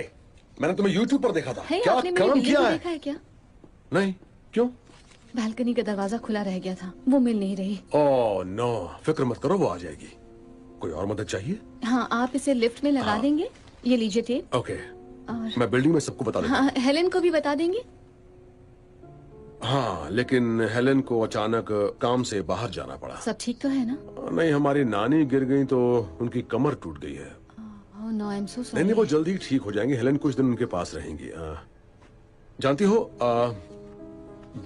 मैंने तुम्हें YouTube पर देखा था। हे, क्या आपने मेरी काम बिल्ली किया को है? देखा है क्या? नहीं, क्यों? बालकनी का दरवाजा खुला रह गया था, वो मिल नहीं रही। ओह नो, फिक्र मत करो, वो आ जाएगी। कोई और मदद चाहिए? हाँ, आप इसे लिफ्ट में लगा देंगे। ये लीजिए टेप। ओके, और मैं बिल्डिंग में सबको बता दूंगा। हाँ, हेलेन को भी बता देंगे। हाँ, लेकिन हेलेन को अचानक काम से बाहर जाना पड़ा। सब ठीक तो है ना? नहीं, हमारी नानी गिर गई तो उनकी कमर टूट गई है। Oh no, I am so नहीं सॉरी। नहीं, वो जल्दी ठीक हो जाएंगे। हेलेन कुछ दिन उनके पास रहेंगी। जानती हो,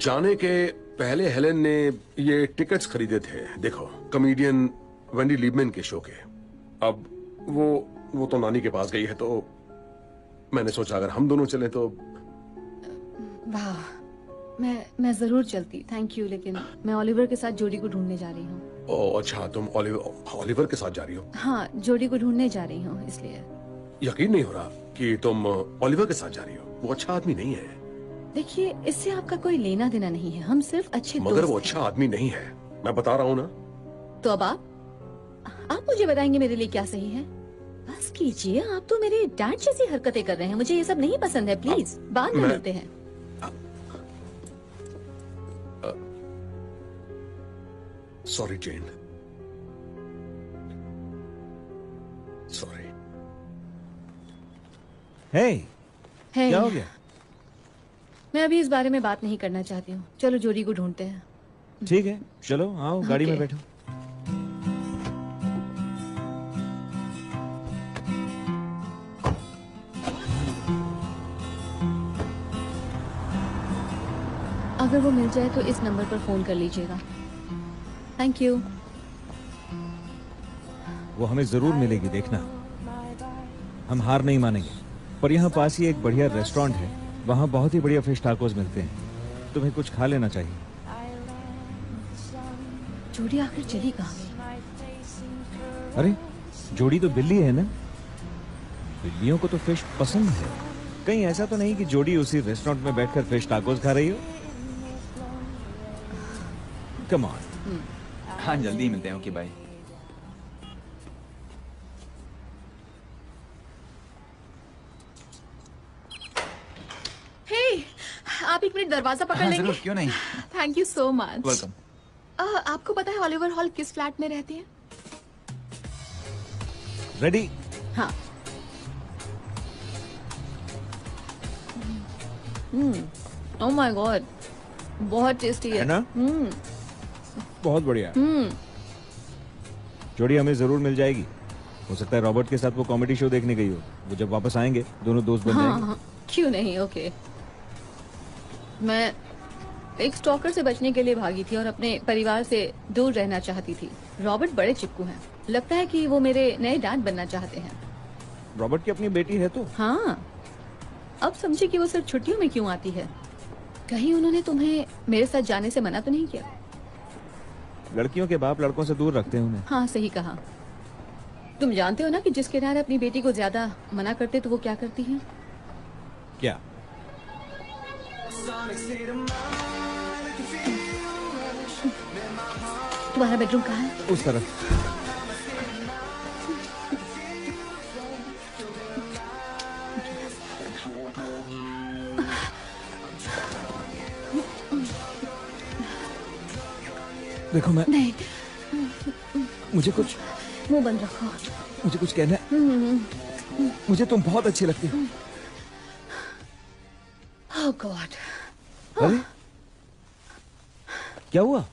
जाने के पहले हेलेन ने ये टिकट्स खरीदे थे, देखो, कॉमेडियन वेंडी लीबमैन के शो के। अब वो तो नानी के पास गई है, तो मैंने सोचा अगर हम दोनों चलें तो। वाह, मैं जरूर चलती, थैंक यू, लेकिन मैं ओलिवर के साथ जोड़ी को ढूंढने जा रही हूँ। ओह अच्छा, तुम ओलिवर के साथ जा रही हो? हाँ, जोड़ी को ढूंढने जा रही हूँ, इसलिए। यकीन नहीं हो रहा कि तुम ओलिवर के साथ जा रही हो। वो अच्छा आदमी नहीं है। देखिए, इससे आपका कोई लेना देना नहीं है, हम सिर्फ अच्छे मगर दोस्त वो हैं। अच्छा आदमी नहीं है, मैं बता रहा हूँ ना। तो अब आप मुझे बताएंगे मेरे लिए क्या सही है? बस कीजिए, आप तो मेरे डैड जैसी हरकतें कर रहे हैं। मुझे ये सब नहीं पसंद है, प्लीज बाद में मिलते हैं। सॉरी जेन, सॉरी। हे, है, क्या हो गया? मैं अभी इस बारे में बात नहीं करना चाहती हूँ। चलो जोड़ी को ढूंढते हैं। ठीक है, चलो आओ, गाड़ी में ओके। बैठो। अगर वो मिल जाए तो इस नंबर पर फोन कर लीजिएगा। Thank you. वो हमें जरूर मिलेगी, देखना। हम हार नहीं मानेंगे। पर यहाँ पास ही एक बढ़िया रेस्टोरेंट है, वहाँ बहुत ही बढ़िया फिश टाकोस मिलते हैं। तुम्हें कुछ खा लेना चाहिए। जोड़ी आखिर चली कहाँ गई? अरे, जोड़ी तो बिल्ली है ना? बिल्लियों को तो फिश पसंद है। कहीं ऐसा तो नहीं कि जोड़ी उसी रेस्टोरेंट में बैठकर फिश टाकोस खा रही हो? Come on. हाँ, जल्दी मिलते हैं। Okay, bye. हे, आप एक मिनट दरवाजा पकड़ हाँ, लेंगे? जरूर, क्यों नहीं। Thank you so much. Welcome. आपको पता है ओलिवर हॉल किस फ्लैट में रहती है? रेडी? हाँ। ओह माय गॉड, बहुत टेस्टी है। है ना? बहुत बढ़िया। जोड़ी हमें जरूर मिल जाएगी। हो सकता है रॉबर्ट के साथ वो कॉमेडी शो देखने गई हो। वो जब वापस आएंगे दोनों दोस्त बन जाएंगे। हाँ, क्यों नहीं। ओके, मैं एक स्टॉकर से बचने के लिए भागी थी और अपने परिवार से दूर रहना चाहती थी। रॉबर्ट बड़े चिपकू हैं। लगता है कि वो मेरे नए डैड बनना चाहते हैं। रॉबर्ट की अपनी बेटी है तो? हाँ, अब समझे कि वो सिर्फ छुट्टियों में क्यों आती है। कहीं उन्होंने तुम्हें मेरे साथ जाने से मना तो नहीं किया? लड़कियों के बाप लड़कों से दूर रखते हैं उन्हें। हाँ, सही कहा। तुम जानते हो ना कि जिस किनारे अपनी बेटी को ज्यादा मना करते तो वो क्या करती है? क्या? तुम्हारा बेडरूम कहाँ है? उस तरफ। देखो, मैं नहीं, मुझे कुछ मुंह बंद रखो। मुझे कुछ कहना है। मुझे तुम बहुत अच्छी लगती हो। ओह गॉड, अरे, क्या हुआ?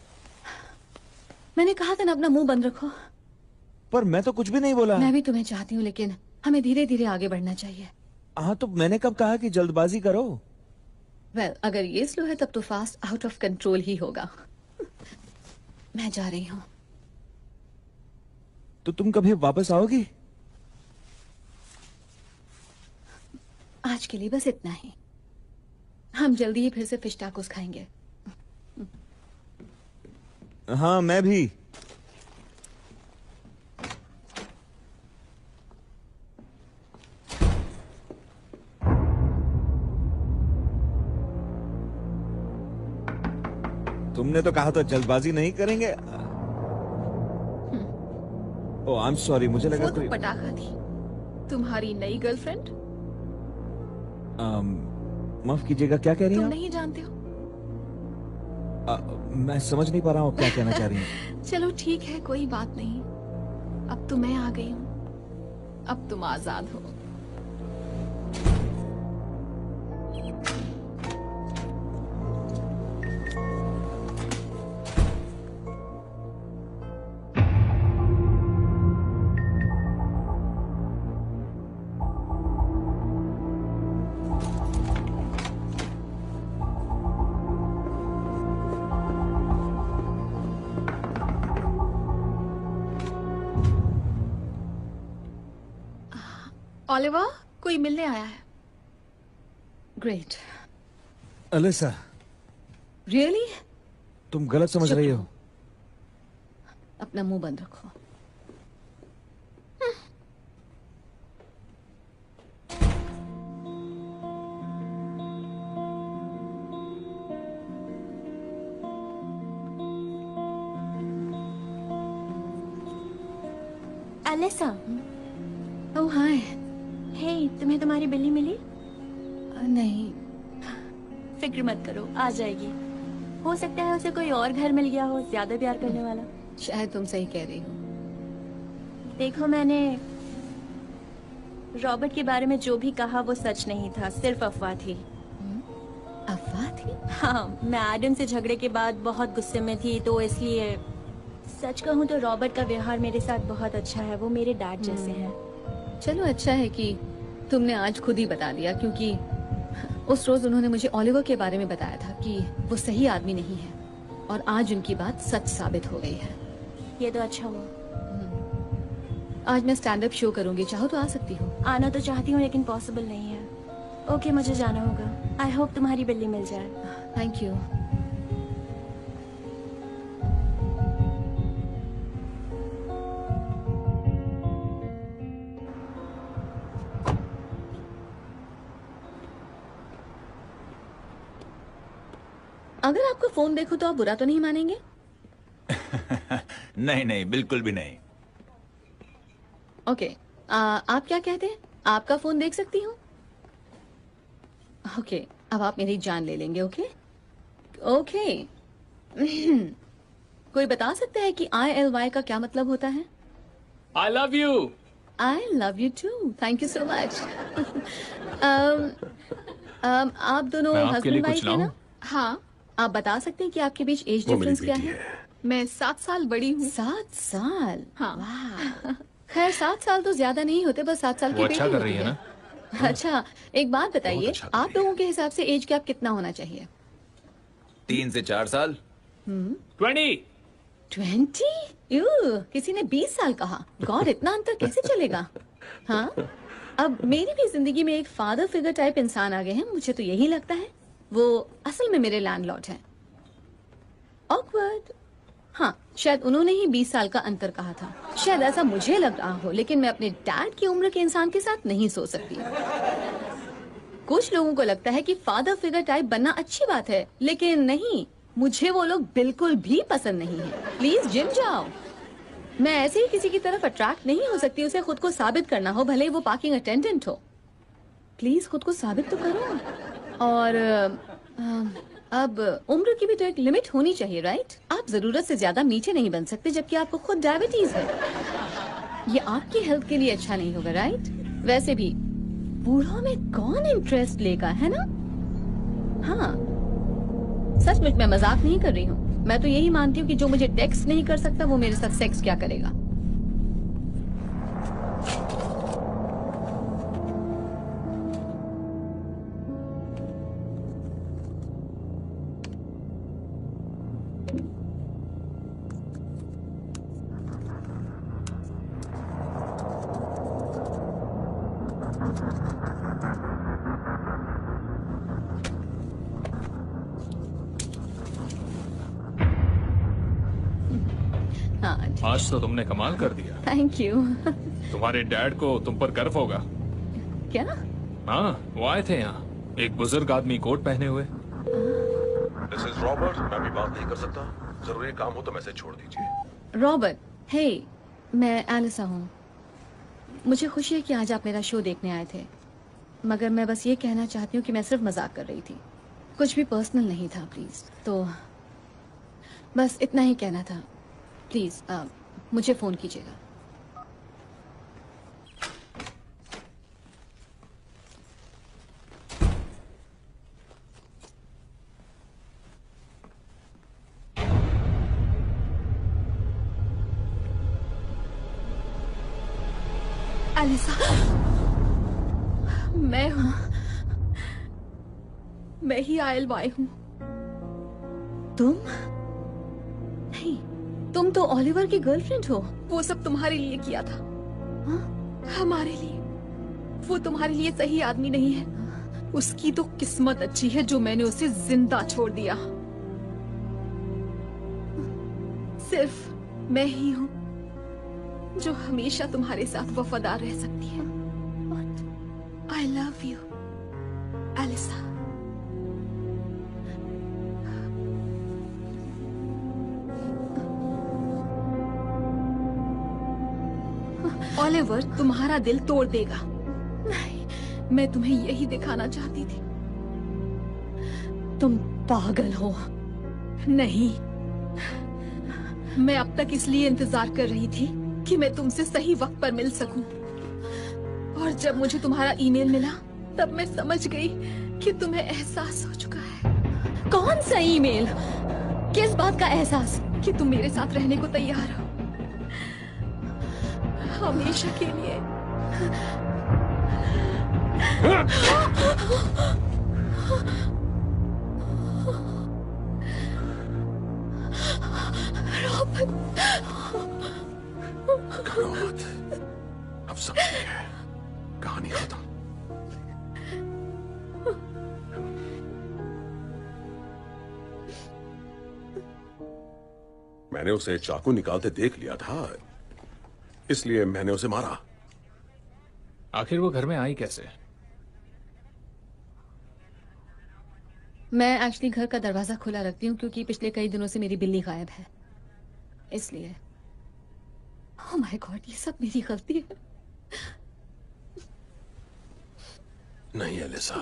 मैंने कहा था ना अपना मुंह बंद रखो। पर मैं तो कुछ भी नहीं बोला। मैं भी तुम्हें चाहती हूँ, लेकिन हमें धीरे धीरे आगे बढ़ना चाहिए। हाँ, तो मैंने कब कहा कि जल्दबाजी करो? वेल, अगर ये स्लो है तब तो फास्ट आउट ऑफ कंट्रोल ही होगा। मैं जा रही हूँ। तो तुम कभी वापस आओगी? आज के लिए बस इतना ही। हम जल्दी ही फिर से फिश टाकोस खाएंगे। हाँ, मैं भी। तुमने तो कहा था जल्दबाजी नहीं करेंगे। ओह, आई एम सॉरी, मुझे लगा वो तो कोई। पटाखा थी। तुम्हारी नई गर्लफ्रेंड? माफ कीजिएगा, क्या कह रही तुम हैं नहीं जानते हो? आप? मैं समझ नहीं पा रहा हूँ क्या कहना चाह रही हैं। चलो ठीक है, कोई बात नहीं। अब तो मैं आ गई हूँ, अब तुम आजाद हो। ओलिवर, कोई मिलने आया है। ग्रेट। Alisa, really? तुम गलत समझ रही हो। अपना मुंह बंद रखो। एलिसा, ओह हाय। हे, तुम्हें तुम्हारी बिल्ली मिली? नहीं। फिक्र मत करो, आ जाएगी। हो सकता है उसे कोई और घर मिल गया हो, ज्यादा प्यार करने वाला। शायद तुम सही कह रही हो। देखो, मैंने रॉबर्ट के बारे में जो भी कहा वो सच नहीं था, सिर्फ अफवाह थी। अफवाह थी? हाँ, मैं एडम से झगड़े के बाद बहुत गुस्से में थी, तो इसलिए सच कहूँ तो रॉबर्ट का व्यवहार मेरे साथ बहुत अच्छा है। वो मेरे डैड जैसे हैं। चलो अच्छा है कि तुमने आज खुद ही बता दिया, क्योंकि उस रोज उन्होंने मुझे ओलिवर के बारे में बताया था कि वो सही आदमी नहीं है, और आज उनकी बात सच साबित हो गई है। ये तो अच्छा हुआ। आज मैं स्टैंड अप शो करूंगी, चाहो तो आ सकती हो। आना तो चाहती हूँ लेकिन पॉसिबल नहीं है। ओके, मुझे जाना होगा। आई होप तुम्हारी बिल्ली मिल जाए। Thank you. अगर आपको फोन देखूं तो आप बुरा तो नहीं मानेंगे? नहीं नहीं, बिल्कुल भी नहीं। ओके, आप क्या कहते हैं? आपका फोन देख सकती हूँ? ओके, अब आप मेरी जान ले लेंगे। Okay okay. कोई बता सकता है कि ILY का क्या मतलब होता है? I love you. I love you too. Thank you so much. आप दोनों मैं आपके लिए हस्बैंड कुछ वाइफ हैं लाऊं? ना? हाँ। आप बता सकते हैं कि आपके बीच एज डिफरेंस क्या है? मैं 7 साल बड़ी हूँ। 7 साल? हाँ। वाह। खैर 7 साल तो ज्यादा नहीं होते, बस 7 साल की वो बेटी अच्छा कर होती रही है ना? अच्छा, एक बात बताइए, अच्छा कर आप रही है। लोगों के हिसाब से एज गैप कितना होना चाहिए? 3 से 4 साल। 20। 20? यू, किसी ने 20 साल कहा। गॉड, इतना अंतर कैसे चलेगा? हाँ, अब मेरी भी जिंदगी में एक फादर फिगर टाइप इंसान आ गए हैं। मुझे तो यही लगता है वो असल में मेरे लैंडलॉर्ड हैं। ऑकवर्ड। हाँ, शायद उन्होंने ही 20 साल का अंतर कहा था। शायद ऐसा मुझे लग रहा हो, लेकिन मैं अपने डैड की उम्र के इंसान के साथ नहीं सो सकती। कुछ लोगों को लगता है कि फादर फिगर टाइप बनना अच्छी बात है, लेकिन नहीं, मुझे वो लोग बिल्कुल भी पसंद नहीं है। प्लीज जिम जाओ। मैं ऐसे ही किसी की तरफ अट्रैक्ट नहीं हो सकती। उसे खुद को साबित करना हो, भले ही वो पार्किंग अटेंडेंट हो। प्लीज खुद को साबित तो करो। और अब उम्र की भी तो एक लिमिट होनी चाहिए, राइट? आप जरूरत से ज्यादा मीठे नहीं बन सकते, जबकि आपको खुद डायबिटीज है। ये आपकी हेल्थ के लिए अच्छा नहीं होगा, राइट? वैसे भी बूढ़ों में कौन इंटरेस्ट लेगा, है ना? हाँ, सचमुच मैं मजाक नहीं कर रही हूँ। मैं तो यही मानती हूँ कि जो मुझे टेक्स्ट नहीं कर सकता वो मेरे साथ सेक्स क्या करेगा। हाँ, आज तो तुमने कमाल कर दिया। Thank you. तुम्हारे डैड को तुम पर गर्व होगा। क्या? हाँ, वो आए थे यहाँ, एक बुजुर्ग आदमी कोट पहने हुए। This is Robert. मैं अभी बात नहीं कर सकता, जरूरी काम हो तो मैसेज छोड़ दीजिए। रॉबर्ट, हे, मैं एलिसा हूँ। मुझे खुशी है कि आज आप मेरा शो देखने आए थे, मगर मैं बस ये कहना चाहती हूँ कि मैं सिर्फ मजाक कर रही थी, कुछ भी पर्सनल नहीं था। प्लीज, तो बस इतना ही कहना था। प्लीज मुझे फोन कीजिएगा। एलिसा, मैं हूँ, मैं ही ILY हूँ। तुम नहीं, तुम तो ओलिवर की गर्लफ्रेंड हो। वो सब तुम्हारे लिए किया था। हाँ? हमारे लिए। वो तुम्हारे लिए सही आदमी नहीं है। उसकी तो किस्मत अच्छी है जो मैंने उसे जिंदा छोड़ दिया। सिर्फ मैं ही हूँ जो हमेशा तुम्हारे साथ वफादार रह सकती है। I love you, Elisa. Oliver तुम्हारा दिल तोड़ देगा। नहीं, मैं तुम्हें यही दिखाना चाहती थी। तुम पागल हो। नहीं, मैं अब तक इसलिए इंतजार कर रही थी कि मैं तुमसे सही वक्त पर मिल सकूं। और जब मुझे तुम्हारा ईमेल मिला तब मैं समझ गई कि तुम्हें एहसास हो चुका है। कौन सा ईमेल? किस बात का एहसास? कि तुम मेरे साथ रहने को तैयार हो, हमेशा के लिए। घबराओ मत, अब सब ठीक है, कहानी खत्म। मैंने उसे चाकू निकालते देख लिया था, इसलिए मैंने उसे मारा। आखिर वो घर में आई कैसे? मैं एक्चुअली घर का दरवाजा खुला रखती हूँ क्योंकि पिछले कई दिनों से मेरी बिल्ली गायब है, इसलिए। ओह माय गॉड, ये सब मेरी गलती है। नहीं एलिसा,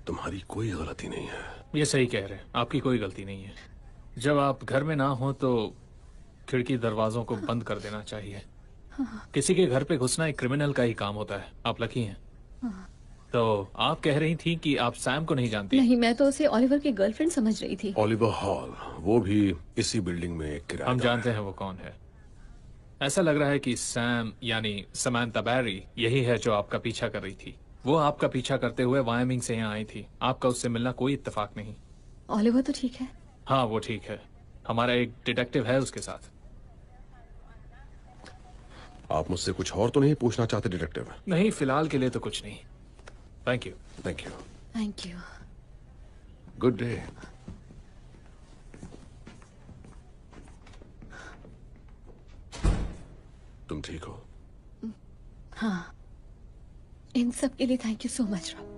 तुम्हारी कोई गलती नहीं है। ये सही कह रहे हैं, आपकी कोई गलती नहीं है। जब आप घर में ना हो तो खिड़की दरवाजों को बंद कर देना चाहिए। किसी के घर पे घुसना एक क्रिमिनल का ही काम होता है। आप लकी हैं। तो आप कह रही थी कि आप सैम को नहीं जानती? नहीं, मैं तो उसे ओलिवर की गर्लफ्रेंड समझ रही थी। ओलिवर हॉल, वो भी इसी बिल्डिंग में एक किराएदार। हम जानते हैं वो कौन है। ऐसा लग रहा है कि सैम यानी समांथा बैरी यही है जो आपका पीछा कर रही थी। वो आपका पीछा करते हुए वायमिंग से यहाँ आई थी। आपका उससे मिलना कोई इत्तेफाक नहीं। ओलिवर तो ठीक है। हाँ, वो ठीक है। हमारा एक डिटेक्टिव है उसके साथ। आप मुझसे कुछ और तो नहीं पूछना चाहते डिटेक्टिव? नहीं, फिलहाल के लिए तो कुछ नहीं। Thank you. Thank you. Thank you. Good day. तुम ठीक हो? हाँ, इन सब के लिए thank you so much Rob.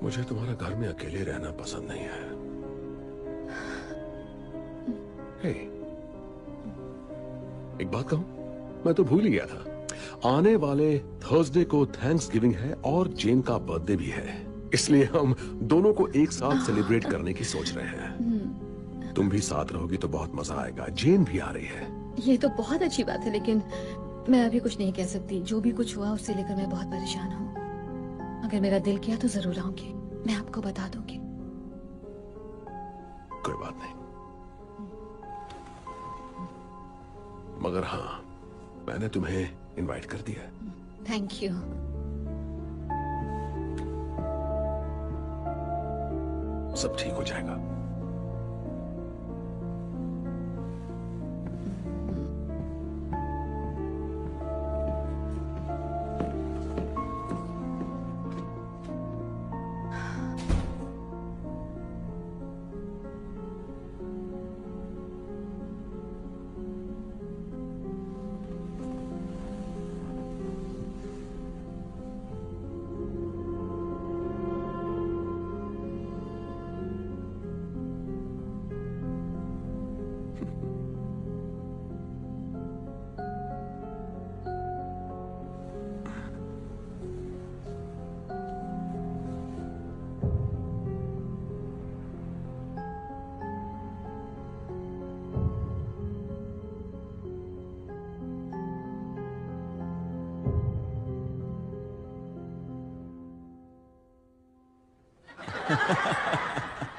मुझे तुम्हारा घर में अकेले रहना पसंद नहीं है। हे, एक बात कहूं? मैं तो भूल ही गया था। आने वाले थर्सडे को थैंक्सगिविंग है और जेन का बर्थडे भी है, इसलिए हम दोनों को एक साथ सेलिब्रेट करने की सोच रहे हैं। तुम भी साथ रहोगी तो बहुत मजा आएगा। जेन भी आ रही है। ये तो बहुत अच्छी बात है, लेकिन मैं अभी कुछ नहीं कह सकती। जो भी कुछ हुआ उससे लेकर मैं बहुत परेशान हूँ। अगर मेरा दिल किया तो जरूर आऊंगी। मैं आपको बता दूंगी। कोई बात नहीं, मगर हाँ, मैंने तुम्हें इनवाइट कर दिया। Thank you. सब ठीक हो जाएगा।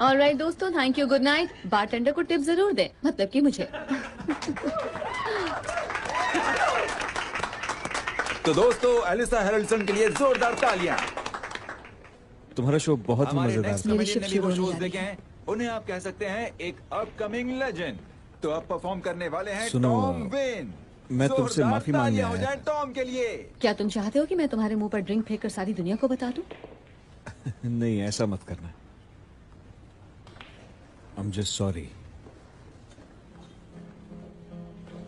ऑलराइट दोस्तों, thank you, good night. Bartender को टिप जरूर दे, मतलब कि मुझे। तो दोस्तों, एलिसा हेरल्डसन के लिए जोरदार तालियां। तुम्हारा शो बहुत ही हमारे मजेदार नेक्स्ट था। मेरी कमेडियन शिप ने भी वो शुरू होने शोज जा रही देखे हैं, उन्हें आप कह सकते हैं एक अपकमिंग लेजेंड। तो अब परफॉर्म करने वाले हैं सुनो, टॉम वेन। मैं तुमसे जोरदार माफी मांगने तालियां हो आया जाएं टॉम के लिए। क्या तुम चाहते हो कि मैं तुम्हारे मुंह पर ड्रिंक फेंक कर सारी दुनिया को बता दूं? नहीं, ऐसा मत करना। I'm just sorry.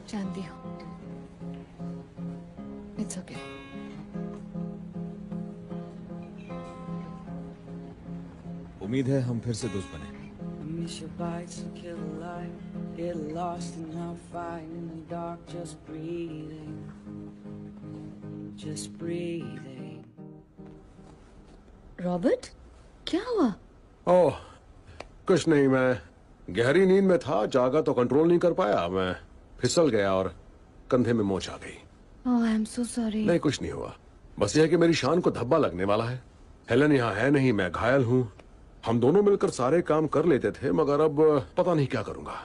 जानती हूँ। It's okay. उम्मीद है हम फिर से दोस्त बने। I miss your bites and kill a light. Get lost and now fighting in the dark. Just breathing. Just breathing. Robert, क्या हुआ? ओह, कुछ नहीं, मैं गहरी नींद में था, जागा तो कंट्रोल नहीं कर पाया, मैं फिसल गया और कंधे में मोच आ गई। ओह, आई एम सो सॉरी। नहीं, कुछ नहीं हुआ, बस यह है कि मेरी शान को धब्बा लगने वाला है। हेलन यहाँ है नहीं, मैं घायल हूँ। हम दोनों मिलकर सारे काम कर लेते थे, मगर अब पता नहीं क्या करूंगा।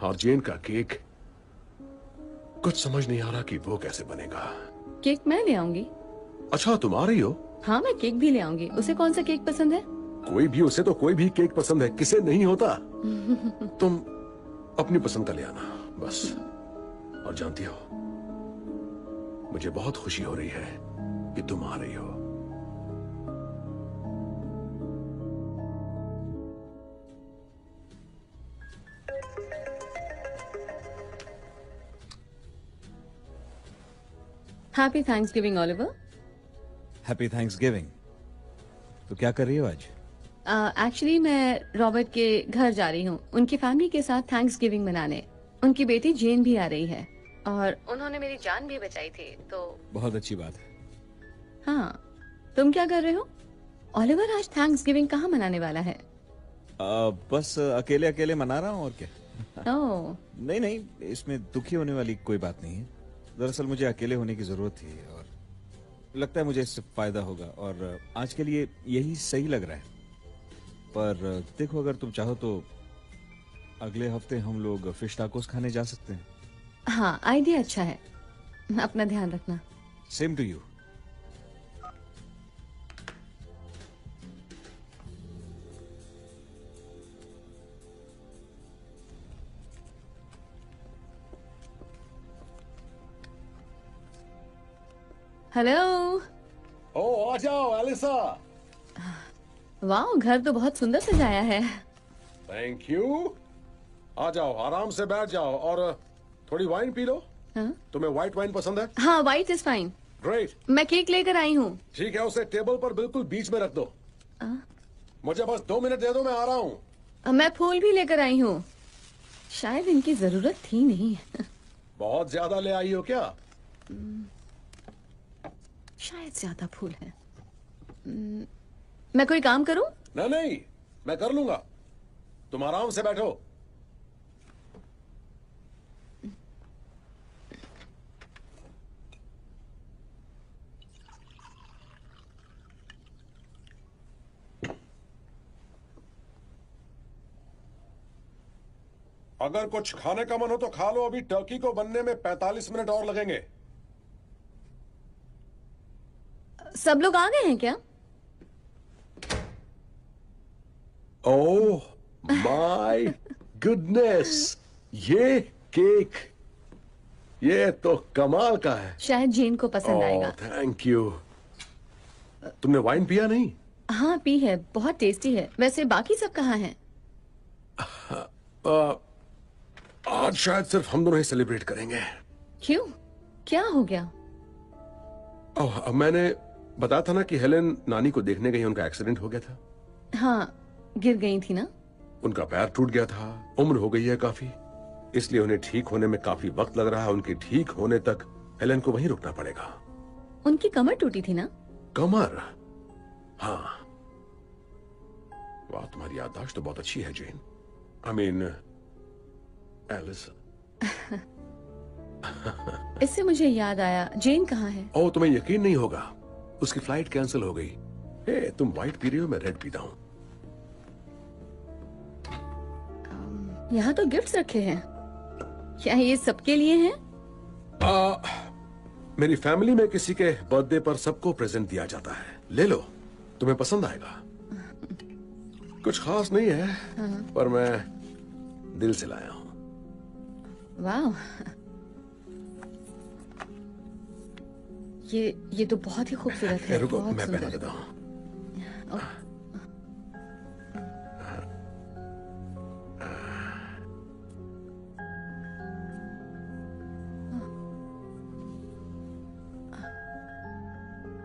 और जेन का केक, कुछ समझ नहीं आ रहा कि वो कैसे बनेगा। केक मैं ले आऊंगी। अच्छा, तुम आ रही हो? हाँ, मैं केक भी ले आऊंगी। उसे कौन सा केक पसंद है? कोई भी, उसे तो कोई भी केक पसंद है, किसे नहीं होता। तुम अपनी पसंद का ले आना बस। और जानती हो, मुझे बहुत खुशी हो रही है कि तुम आ रही हो। Happy Thanksgiving Oliver. Happy Thanksgiving. तो क्या कर रही हो आज? एक्चुअली मैं रॉबर्ट के घर जा रही हूँ, उनकी फैमिली के साथ थैंक्सगिविंग मनाने। उनकी बेटी जेन भी आ रही है और उन्होंने मेरी जान भी बचाई थी, तो बहुत अच्छी बात है। हाँ। तुम क्या कर रहे हो? ऑलिवर आज थैंक्सगिविंग कहाँ मनाने वाला है? बस अकेले अकेले मना रहा हूँ, और क्या। ओह, नहीं नहीं, इसमें दुखी होने वाली कोई बात नहीं है। दरअसल मुझे अकेले होने की जरूरत थी और लगता है मुझे इससे फायदा होगा, और आज के लिए यही सही लग रहा है। पर देखो, अगर तुम चाहो तो अगले हफ्ते हम लोग फिश टाकोस खाने जा सकते हैं। हाँ, आइडिया अच्छा है। अपना ध्यान रखना। Same to you. हेलो। ओ, आ जाओ एलिसा। वाह, घर तो बहुत सुंदर सजाया है। Thank you. आ जाओ, आराम से बैठ जाओ और थोड़ी वाइन पी लो। हाँ? तुम्हें व्हाइट वाइन पसंद है? हाँ, वाइट इज फाइन। ग्रेट। मैं केक लेकर आई हूँ। ठीक है, उसे टेबल पर बिल्कुल बीच में रख दो। मुझे बस 2 मिनट दे दो, मैं आ रहा हूँ। मैं फूल भी लेकर आई हूँ। शायद इनकी जरूरत थी नहीं। बहुत ज्यादा ले आई हो क्या? शायद ज्यादा फूल है। मैं कोई काम करूं? नहीं नहीं, मैं कर लूंगा, तुम आराम से बैठो। अगर कुछ खाने का मन हो तो खा लो, अभी टर्की को बनने में 45 मिनट और लगेंगे। सब लोग आ गए हैं क्या? ओह माय गुडनेस, ये केक, ये तो कमाल का है। शायद जेन को पसंद आएगा। Thank you. तुमने वाइन पिया नहीं? हाँ, पी है, बहुत टेस्टी है। वैसे बाकी सब कहाँ हैं? आज शायद सिर्फ हम दोनों ही सेलिब्रेट करेंगे। क्यों? क्या हो गया? ओह, मैंने बताया था ना कि हेलेन नानी को देखने गई, उनका एक्सीडेंट हो गया था। हाँ, गिर गई थी ना? उनका पैर टूट गया था, उम्र हो गई है काफी, इसलिए उन्हें ठीक होने में काफी वक्त लग रहा है। उनके ठीक होने तक हेलेन को वहीं रुकना पड़ेगा। उनकी कमर टूटी थी ना? कमर? हाँ। वाह, तुम्हारी याददाश्त तो बहुत अच्छी है जेन। I mean Elisa. इससे मुझे याद आया, जेन कहाँ है? ओह, तुम्हें यकीन नहीं होगा, उसकी फ्लाइट कैंसिल हो गई। तुम व्हाइट पी रही हो, मैं रेड पीता हूँ। यहाँ तो गिफ्ट्स रखे हैं, क्या ये सबके लिए हैं? मेरी फैमिली में किसी के बर्थडे पर सबको प्रेजेंट दिया जाता है। ले लो, तुम्हें पसंद आएगा। कुछ खास नहीं है, पर मैं दिल से लाया हूँ। वाह, ये तो बहुत ही खूबसूरत है। रुको, बहुत मैं पहना सुंदर। देता हूँ।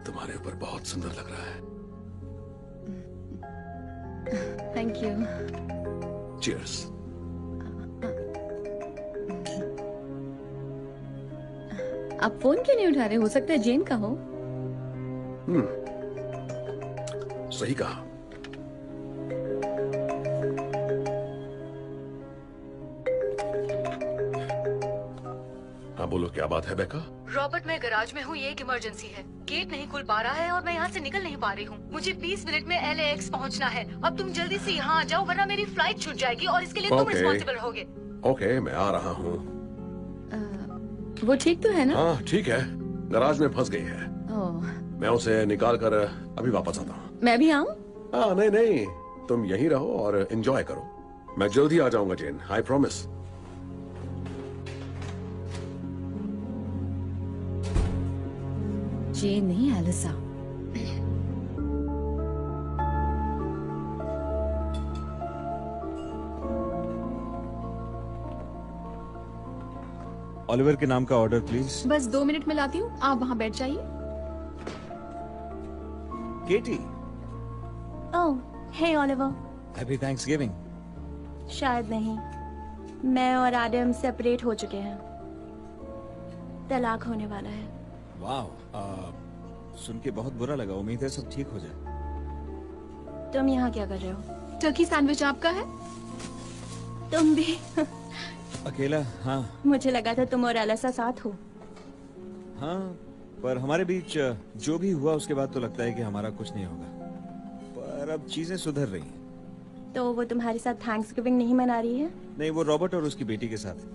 तुम्हारे ऊपर बहुत सुंदर लग रहा है। Thank you. चीयर्स। आप फोन क्यों नहीं उठा रहे? हो सकता है जेन का हो। सही कहा। हाँ बोलो, क्या बात है बेका? रॉबर्ट, मैं गैराज में हूँ, ये एक इमरजेंसी है। गेट नहीं खुल पा रहा है और मैं यहाँ से निकल नहीं पा रही हूँ। मुझे 20 मिनट में LAX पहुँचना है। अब तुम जल्दी से यहाँ आ जाओ, वरना मेरी फ्लाइट छूट जाएगी और इसके लिए तुम Okay. रिस्पॉन्सिबल रहोगे। ओके, मैं आ रहा हूँ। वो ठीक तो है ना? हाँ ठीक है, गराज में फंस गई है। ओह, मैं उसे निकाल कर अभी वापस आता हूँ। मैं भी आऊँ? हाँ नहीं नहीं, तुम यहीं रहो और एंजॉय करो। मैं जल्दी आ जाऊंगा जेन, आई प्रॉमिस। जेन नहीं, एलिसा। ओलिवर के नाम का ऑर्डर प्लीज। बस 2 मिनट में लाती हूँ, आप वहाँ बैठ जाइए। केटी, ओह, हे ओलिवर। Happy Thanksgiving. शायद नहीं, मैं और एडम सेपरेट हो चुके हैं। तलाक होने वाला है। वाह, सुन के बहुत बुरा लगा। उम्मीद है सब ठीक हो जाए। तुम यहाँ क्या कर रहे हो? टर्की सैंडविच आपका है? तुम भी? अकेला? हाँ मुझे लगा था तुम और एलिसा साथ हो। हाँ, पर हमारे बीच जो भी हुआ उसके बाद तो लगता है कि हमारा कुछ नहीं होगा। पर अब चीजें सुधर रही हैं। तो वो तुम्हारे साथ थैंक्सगिविंग नहीं मना रही है? नहीं, वो रॉबर्ट और उसकी बेटी के साथ।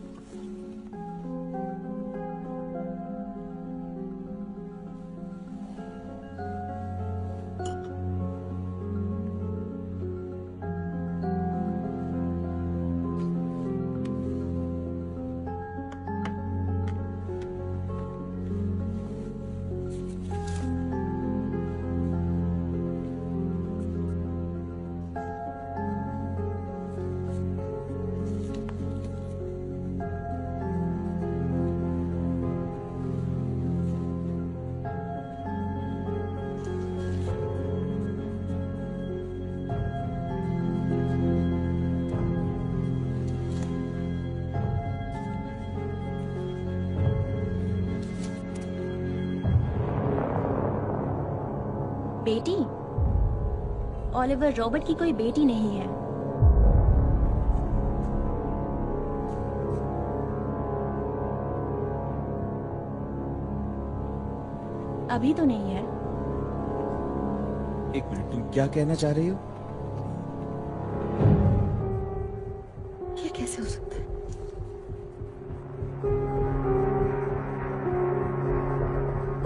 बेटी? ओलिवर, रॉबर्ट की कोई बेटी नहीं है। अभी तो नहीं है। एक मिनट, तुम क्या कहना चाह रही हो? ये कैसे हो सकता है?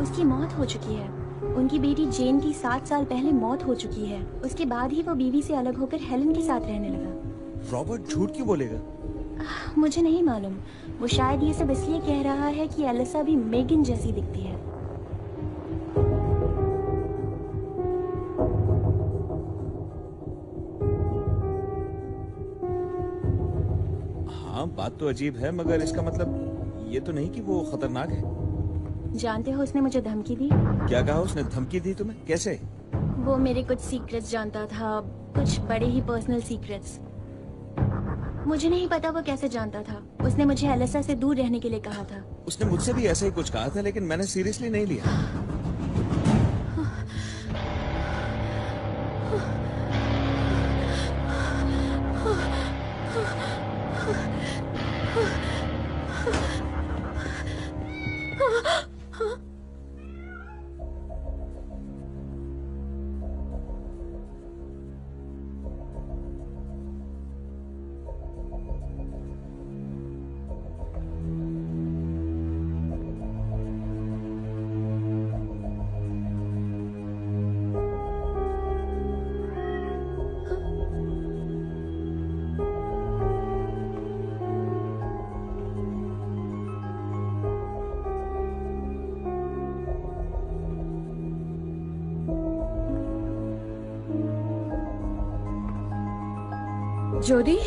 उसकी मौत हो चुकी है। उनकी बेटी जेन की 7 साल पहले मौत हो चुकी है। उसके बाद ही वो बीवी से अलग होकर हेलन के साथ रहने लगा। रॉबर्ट झूठ क्यों बोलेगा? मुझे नहीं मालूम। वो शायद ये सब इसलिए कह रहा है कि एलिसा भी मेगन जैसी दिखती है। हाँ, बात तो अजीब है, मगर इसका मतलब ये तो नहीं कि वो खतरनाक है। जानते हो उसने मुझे धमकी दी। क्या कहा उसने? धमकी दी तुम्हें? कैसे? वो मेरे कुछ सीक्रेट्स जानता था, कुछ बड़े ही पर्सनल सीक्रेट्स। मुझे नहीं पता वो कैसे जानता था। उसने मुझे एलिसा से दूर रहने के लिए कहा था। उसने मुझसे भी ऐसा ही कुछ कहा था, लेकिन मैंने सीरियसली नहीं लिया। जोडी,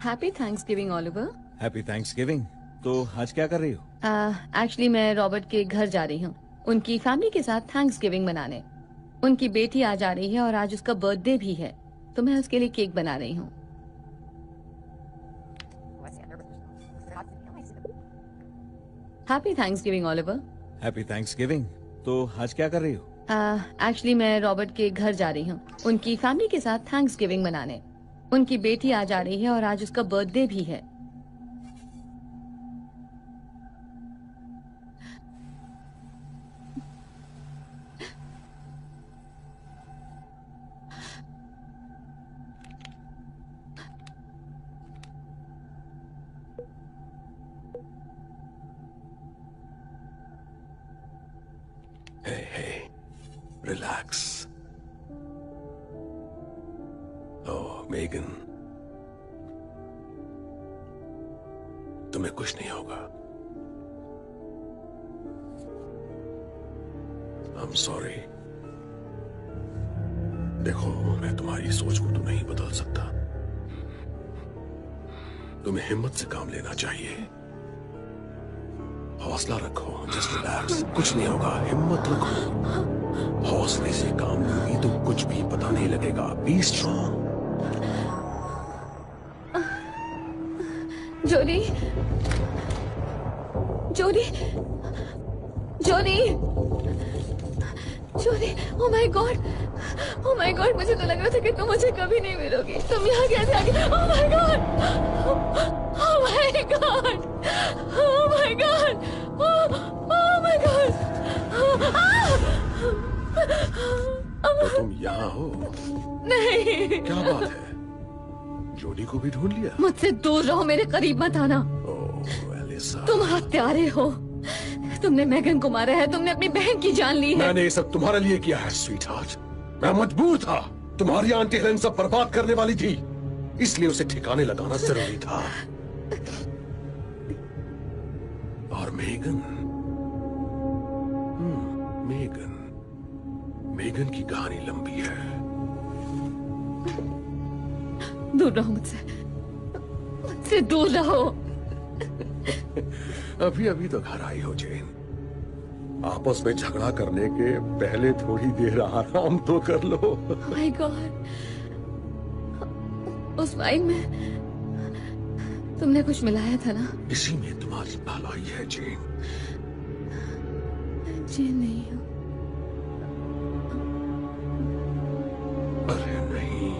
happy Thanksgiving Oliver. Happy Thanksgiving. तो आज क्या कर रही हो? एक्चुअली मैं रॉबर्ट के घर जा रही हूँ उनकी फैमिली के साथ थैंक्सगिविंग मनाने। उनकी बेटी आज आ रही है और आज उसका बर्थडे भी है, तो मैं उसके लिए केक बना रही हूँ। Happy Thanksgiving Oliver. Happy Thanksgiving. तो आज क्या कर रही हो? एक्चुअली मैं रॉबर्ट के घर जा रही हूँ उनकी फैमिली के साथ थैंक्सगिविंग मनाने। उनकी बेटी आज आ रही है और आज उसका बर्थडे भी है। Hey, relax. Oh, मेगन, तुम्हें कुछ नहीं होगा। I'm sorry. देखो, मैं तुम्हारी सोच को तो नहीं बदल सकता। तुम्हें हिम्मत से काम लेना चाहिए। हौसला रखो, जस्ट रिलैक्स, कुछ नहीं होगा, हिम्मत रखो। हौसले से काम लोगी तो कुछ भी पता नहीं लगेगा। Be strong. जोडी, जोडी, जोडी, जोडी, oh my God, oh my God, मुझे तो लग रहा था कि तुम मुझे कभी नहीं मिलोगी। तुम यहाँ कैसे आ गए? Oh my God, oh my God, oh my God, oh my God. तो तुम यहाँ हो? नहीं। क्या बात है? जोडी को भी ढूंढ लिया? मुझसे दूर रहो, मेरे करीब मत आना। ओह एलिसा, तुम हत्यारे हो। तुमने मेगन को मारा है, तुमने अपनी बहन की जान ली है। मैंने ये सब तुम्हारे लिए किया है स्वीटहार्ट। मैं मजबूर था। तुम्हारी आंटी हेलेन सब बर्बाद करने वाली थी, इसलिए उसे ठिकाने लगाना जरूरी था। और मेगन, मेगन, मेगन की कहानी लंबी है। दूर रहो मुझसे, मुझसे दूर रहो। अभी अभी तो घर आई हो जेन। आपस में झगड़ा करने के पहले थोड़ी देर आराम तो कर लो। माय गॉड, उस वाइन में तुमने कुछ मिलाया था ना? इसी में तुम्हारी भलाई है जेन। जी नहीं हूँ। अरे नहीं,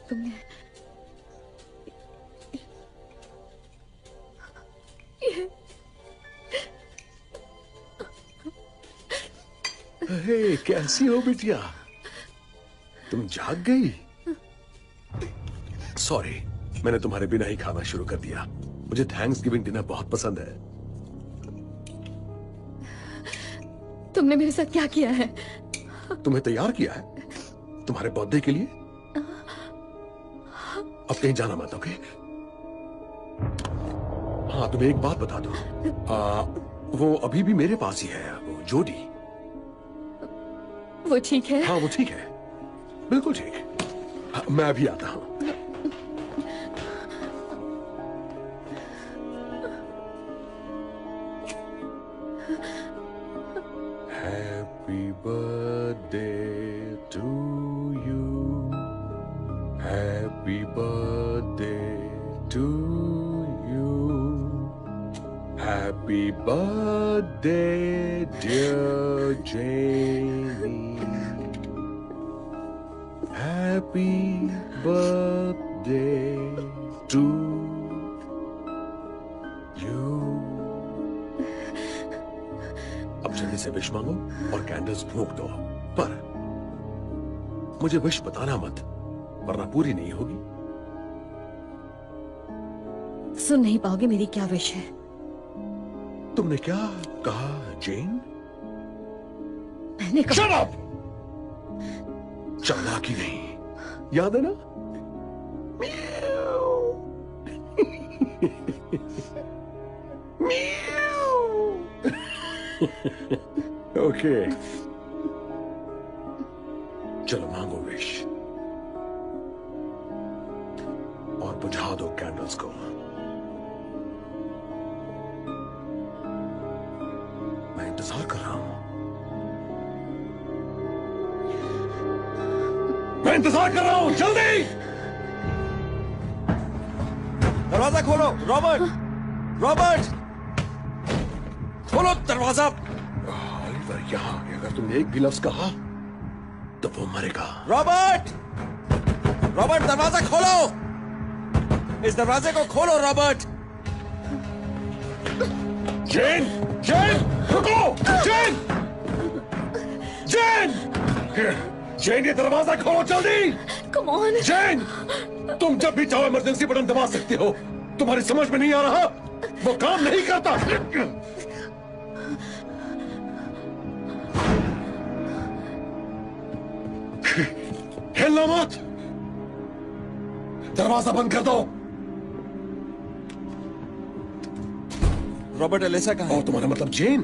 तुमने हे, कैसी हो बिटिया? तुम जाग गई? सॉरी, मैंने तुम्हारे बिना ही खाना शुरू कर दिया। मुझे थैंक्सगिविंग डिनर बहुत पसंद है। तुमने मेरे साथ क्या किया है? तुम्हें तैयार किया है तुम्हारे बर्थडे के लिए। अब कहीं जाना मत, ओके? हाँ, तुम्हें एक बात बता दूं, वो अभी भी मेरे पास ही है, वो जोडी। वो ठीक है? हाँ, वो ठीक है, बिल्कुल ठीक। हाँ, मैं अभी आता हूं। Happy birthday to you. Happy birthday to you. Happy birthday, dear Jamie. Happy birthday to you. अब जल्दी से विश मांगो और कैंडल्स फूंक दो, पर मुझे विश बताना मत, वरना पूरी नहीं होगी। सुन नहीं पाओगे मेरी क्या विश है? तुमने क्या कहा जेन? मैंने कहा Shut up! चालाकी नहीं, याद है ना? ओके, चलो मांगो विश और बुझा दो कैंडल्स को। मैं इंतजार कर रहा हूं। मैं इंतजार कर रहा हूं, जल्दी! दरवाजा खोलो, रॉबर्ट! रॉबर्ट! खोलो दरवाजा! ऑलिवर यहाँ, अगर तुमने एक भी लफ्ज कहा तो वो मरेगा। रॉबर्ट! रॉबर्ट, दरवाजा खोलो! इस दरवाजे को खोलो, रॉबर्ट! जेन! जेन! रुको! जेन! जेन! जेन, ये दरवाजा खोलो जल्दी! Come on! जेन! तुम जब भी चाहो इमरजेंसी बटन दबा सकते हो। तुम्हारी समझ में नहीं आ रहा? वो काम नहीं करता। हिलना मत! दरवाजा बंद कर दो। रॉबर्ट, एलिसा कहाँ है? और तुम्हारा मतलब जेन?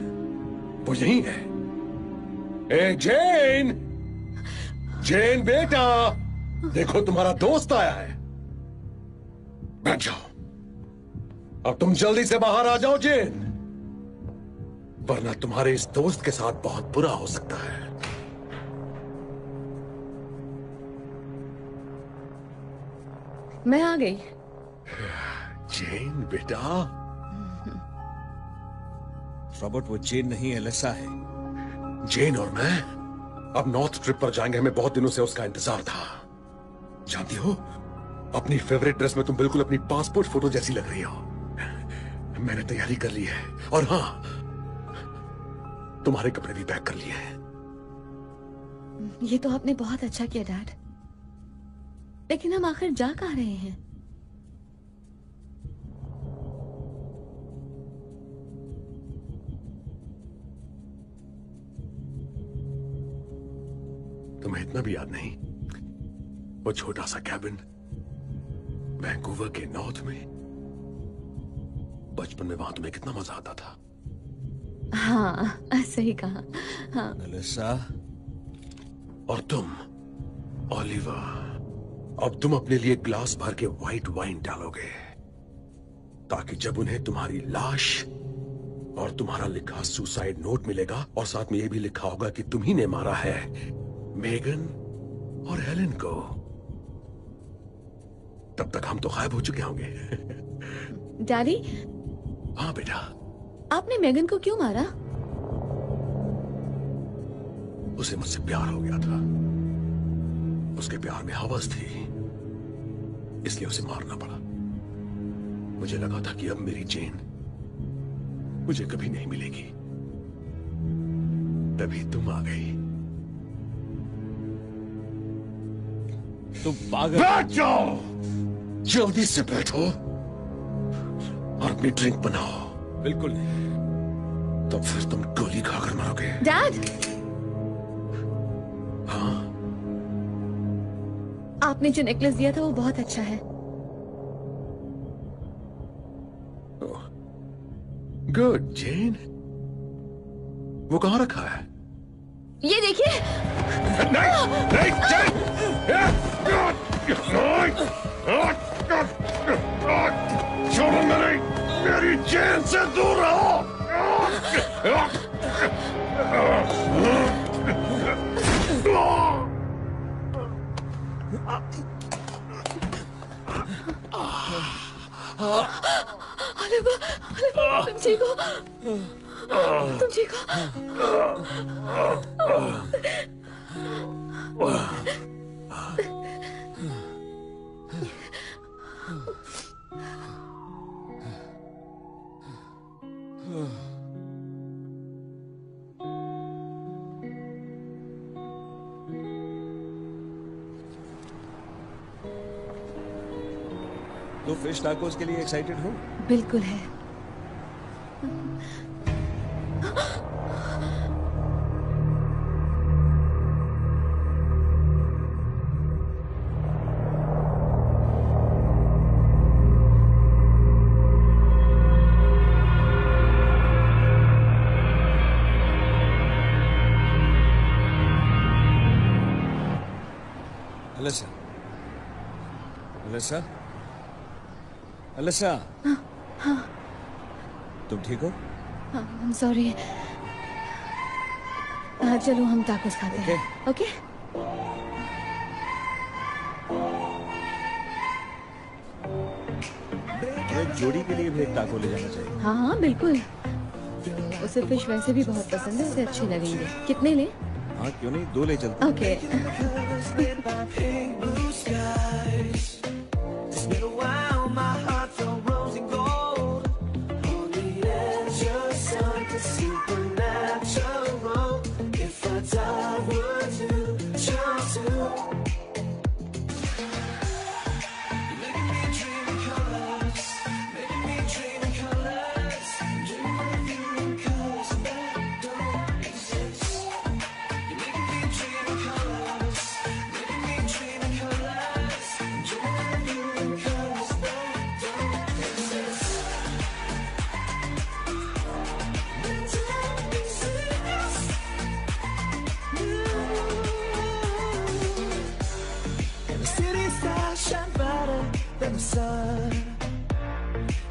वो यही है। ए जेन! जेन बेटा, देखो तुम्हारा दोस्त आया है। बैठ जाओ। अब तुम जल्दी से बाहर आ जाओ जेन, वरना तुम्हारे इस दोस्त के साथ बहुत बुरा हो सकता है। मैं आ गई। जेन बेटा। रॉबर्ट, वो जेन नहीं, एलिसा है। जेन और मैं अब नॉर्थ ट्रिप पर जाएंगे। हमें बहुत दिनों से उसका इंतजार था। जानती हो, अपनी फेवरेट ड्रेस में तुम बिल्कुल अपनी पासपोर्ट फोटो जैसी लग रही हो। मैंने तैयारी कर ली है, और हाँ, तुम्हारे कपड़े भी पैक कर लिए हैं। ये तो आपने बहुत अच्छा किया डैड, लेकिन हम आखिर जा कहाँ रहे हैं? तुम्हें इतना भी याद नहीं? वो छोटा सा कैबिन वैंकूवर के नॉर्थ में। बचपन में वहां तुम्हें कितना मजा आता था। हाँ, सही कहा। हाँ। एलिसा। और तुम ऑलिवर, अब तुम अपने लिए ग्लास भर के व्हाइट वाइन डालोगे, ताकि जब उन्हें तुम्हारी लाश और तुम्हारा लिखा सुसाइड नोट मिलेगा, और साथ में यह भी लिखा होगा कि तुम ही ने मारा है मेगन और हेलेन को, तब तक हम तो गायब हो चुके होंगे। डैडी। हाँ बेटा। आपने मेगन को क्यों मारा? उसे मुझसे प्यार हो गया था। उसके प्यार में हवस थी, इसलिए उसे मारना पड़ा। मुझे लगा था कि अब मेरी जेन मुझे कभी नहीं मिलेगी, तभी तुम आ गई। तुम पागल। बैठ जाओ, जल्दी से बैठो और अपनी ड्रिंक बनाओ। बिल्कुल नहीं। तो फिर तुम गोली खाकर मरोगे। डैड, हाँ, आपने जो नेकलेस दिया था वो बहुत अच्छा है। गुड जेन। वो कहाँ रखा है? ये देखिए। नहीं, नहीं, जेन! छोड़ो, मेरी जेन से दूर रहो। अलीबा, तुम ठीक हो? तुम ठीक हो? तो फिश टाकोस के लिए एक्साइटेड हो? बिल्कुल है। अलिसा, अलिसा, अलिसा, तुम ठीक हो? I'm sorry। चलो हम टाकोस खाते हैं। ओके? एक जोड़ी के लिए भी एक टाको ले जाना चाहिए। हाँ हाँ बिल्कुल। उसे फिश वैसे भी बहुत पसंद है, उसे अच्छे लगेंगे। कितने ले? हाँ क्यों नहीं, 2 ले चलते। Okay.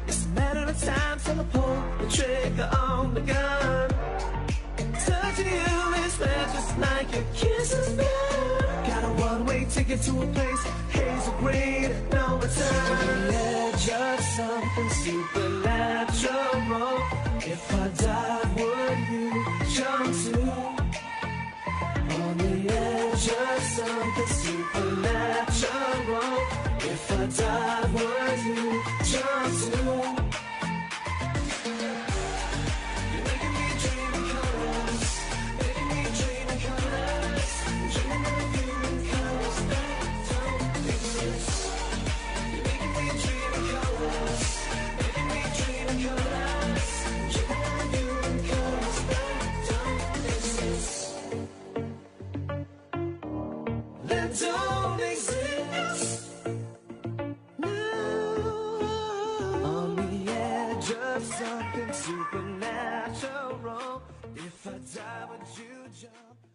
It's a matter of time till I pull the trigger on the gun. Touching you is bad, just like your kiss is bad. Got a one-way ticket to a place, hazel green, no return. On the edge of something supernatural. If I died, would you jump too? On the edge of something supernatural. If I died, would you jump too? You're making me dream in colors, making me dream in colors, dream of you in colors that don't exist. You're making me dream in colors, making me dream in colors, dream of you in colors that don't exist. That don't exist. On the edge of something supernatural. If I die, would you jump?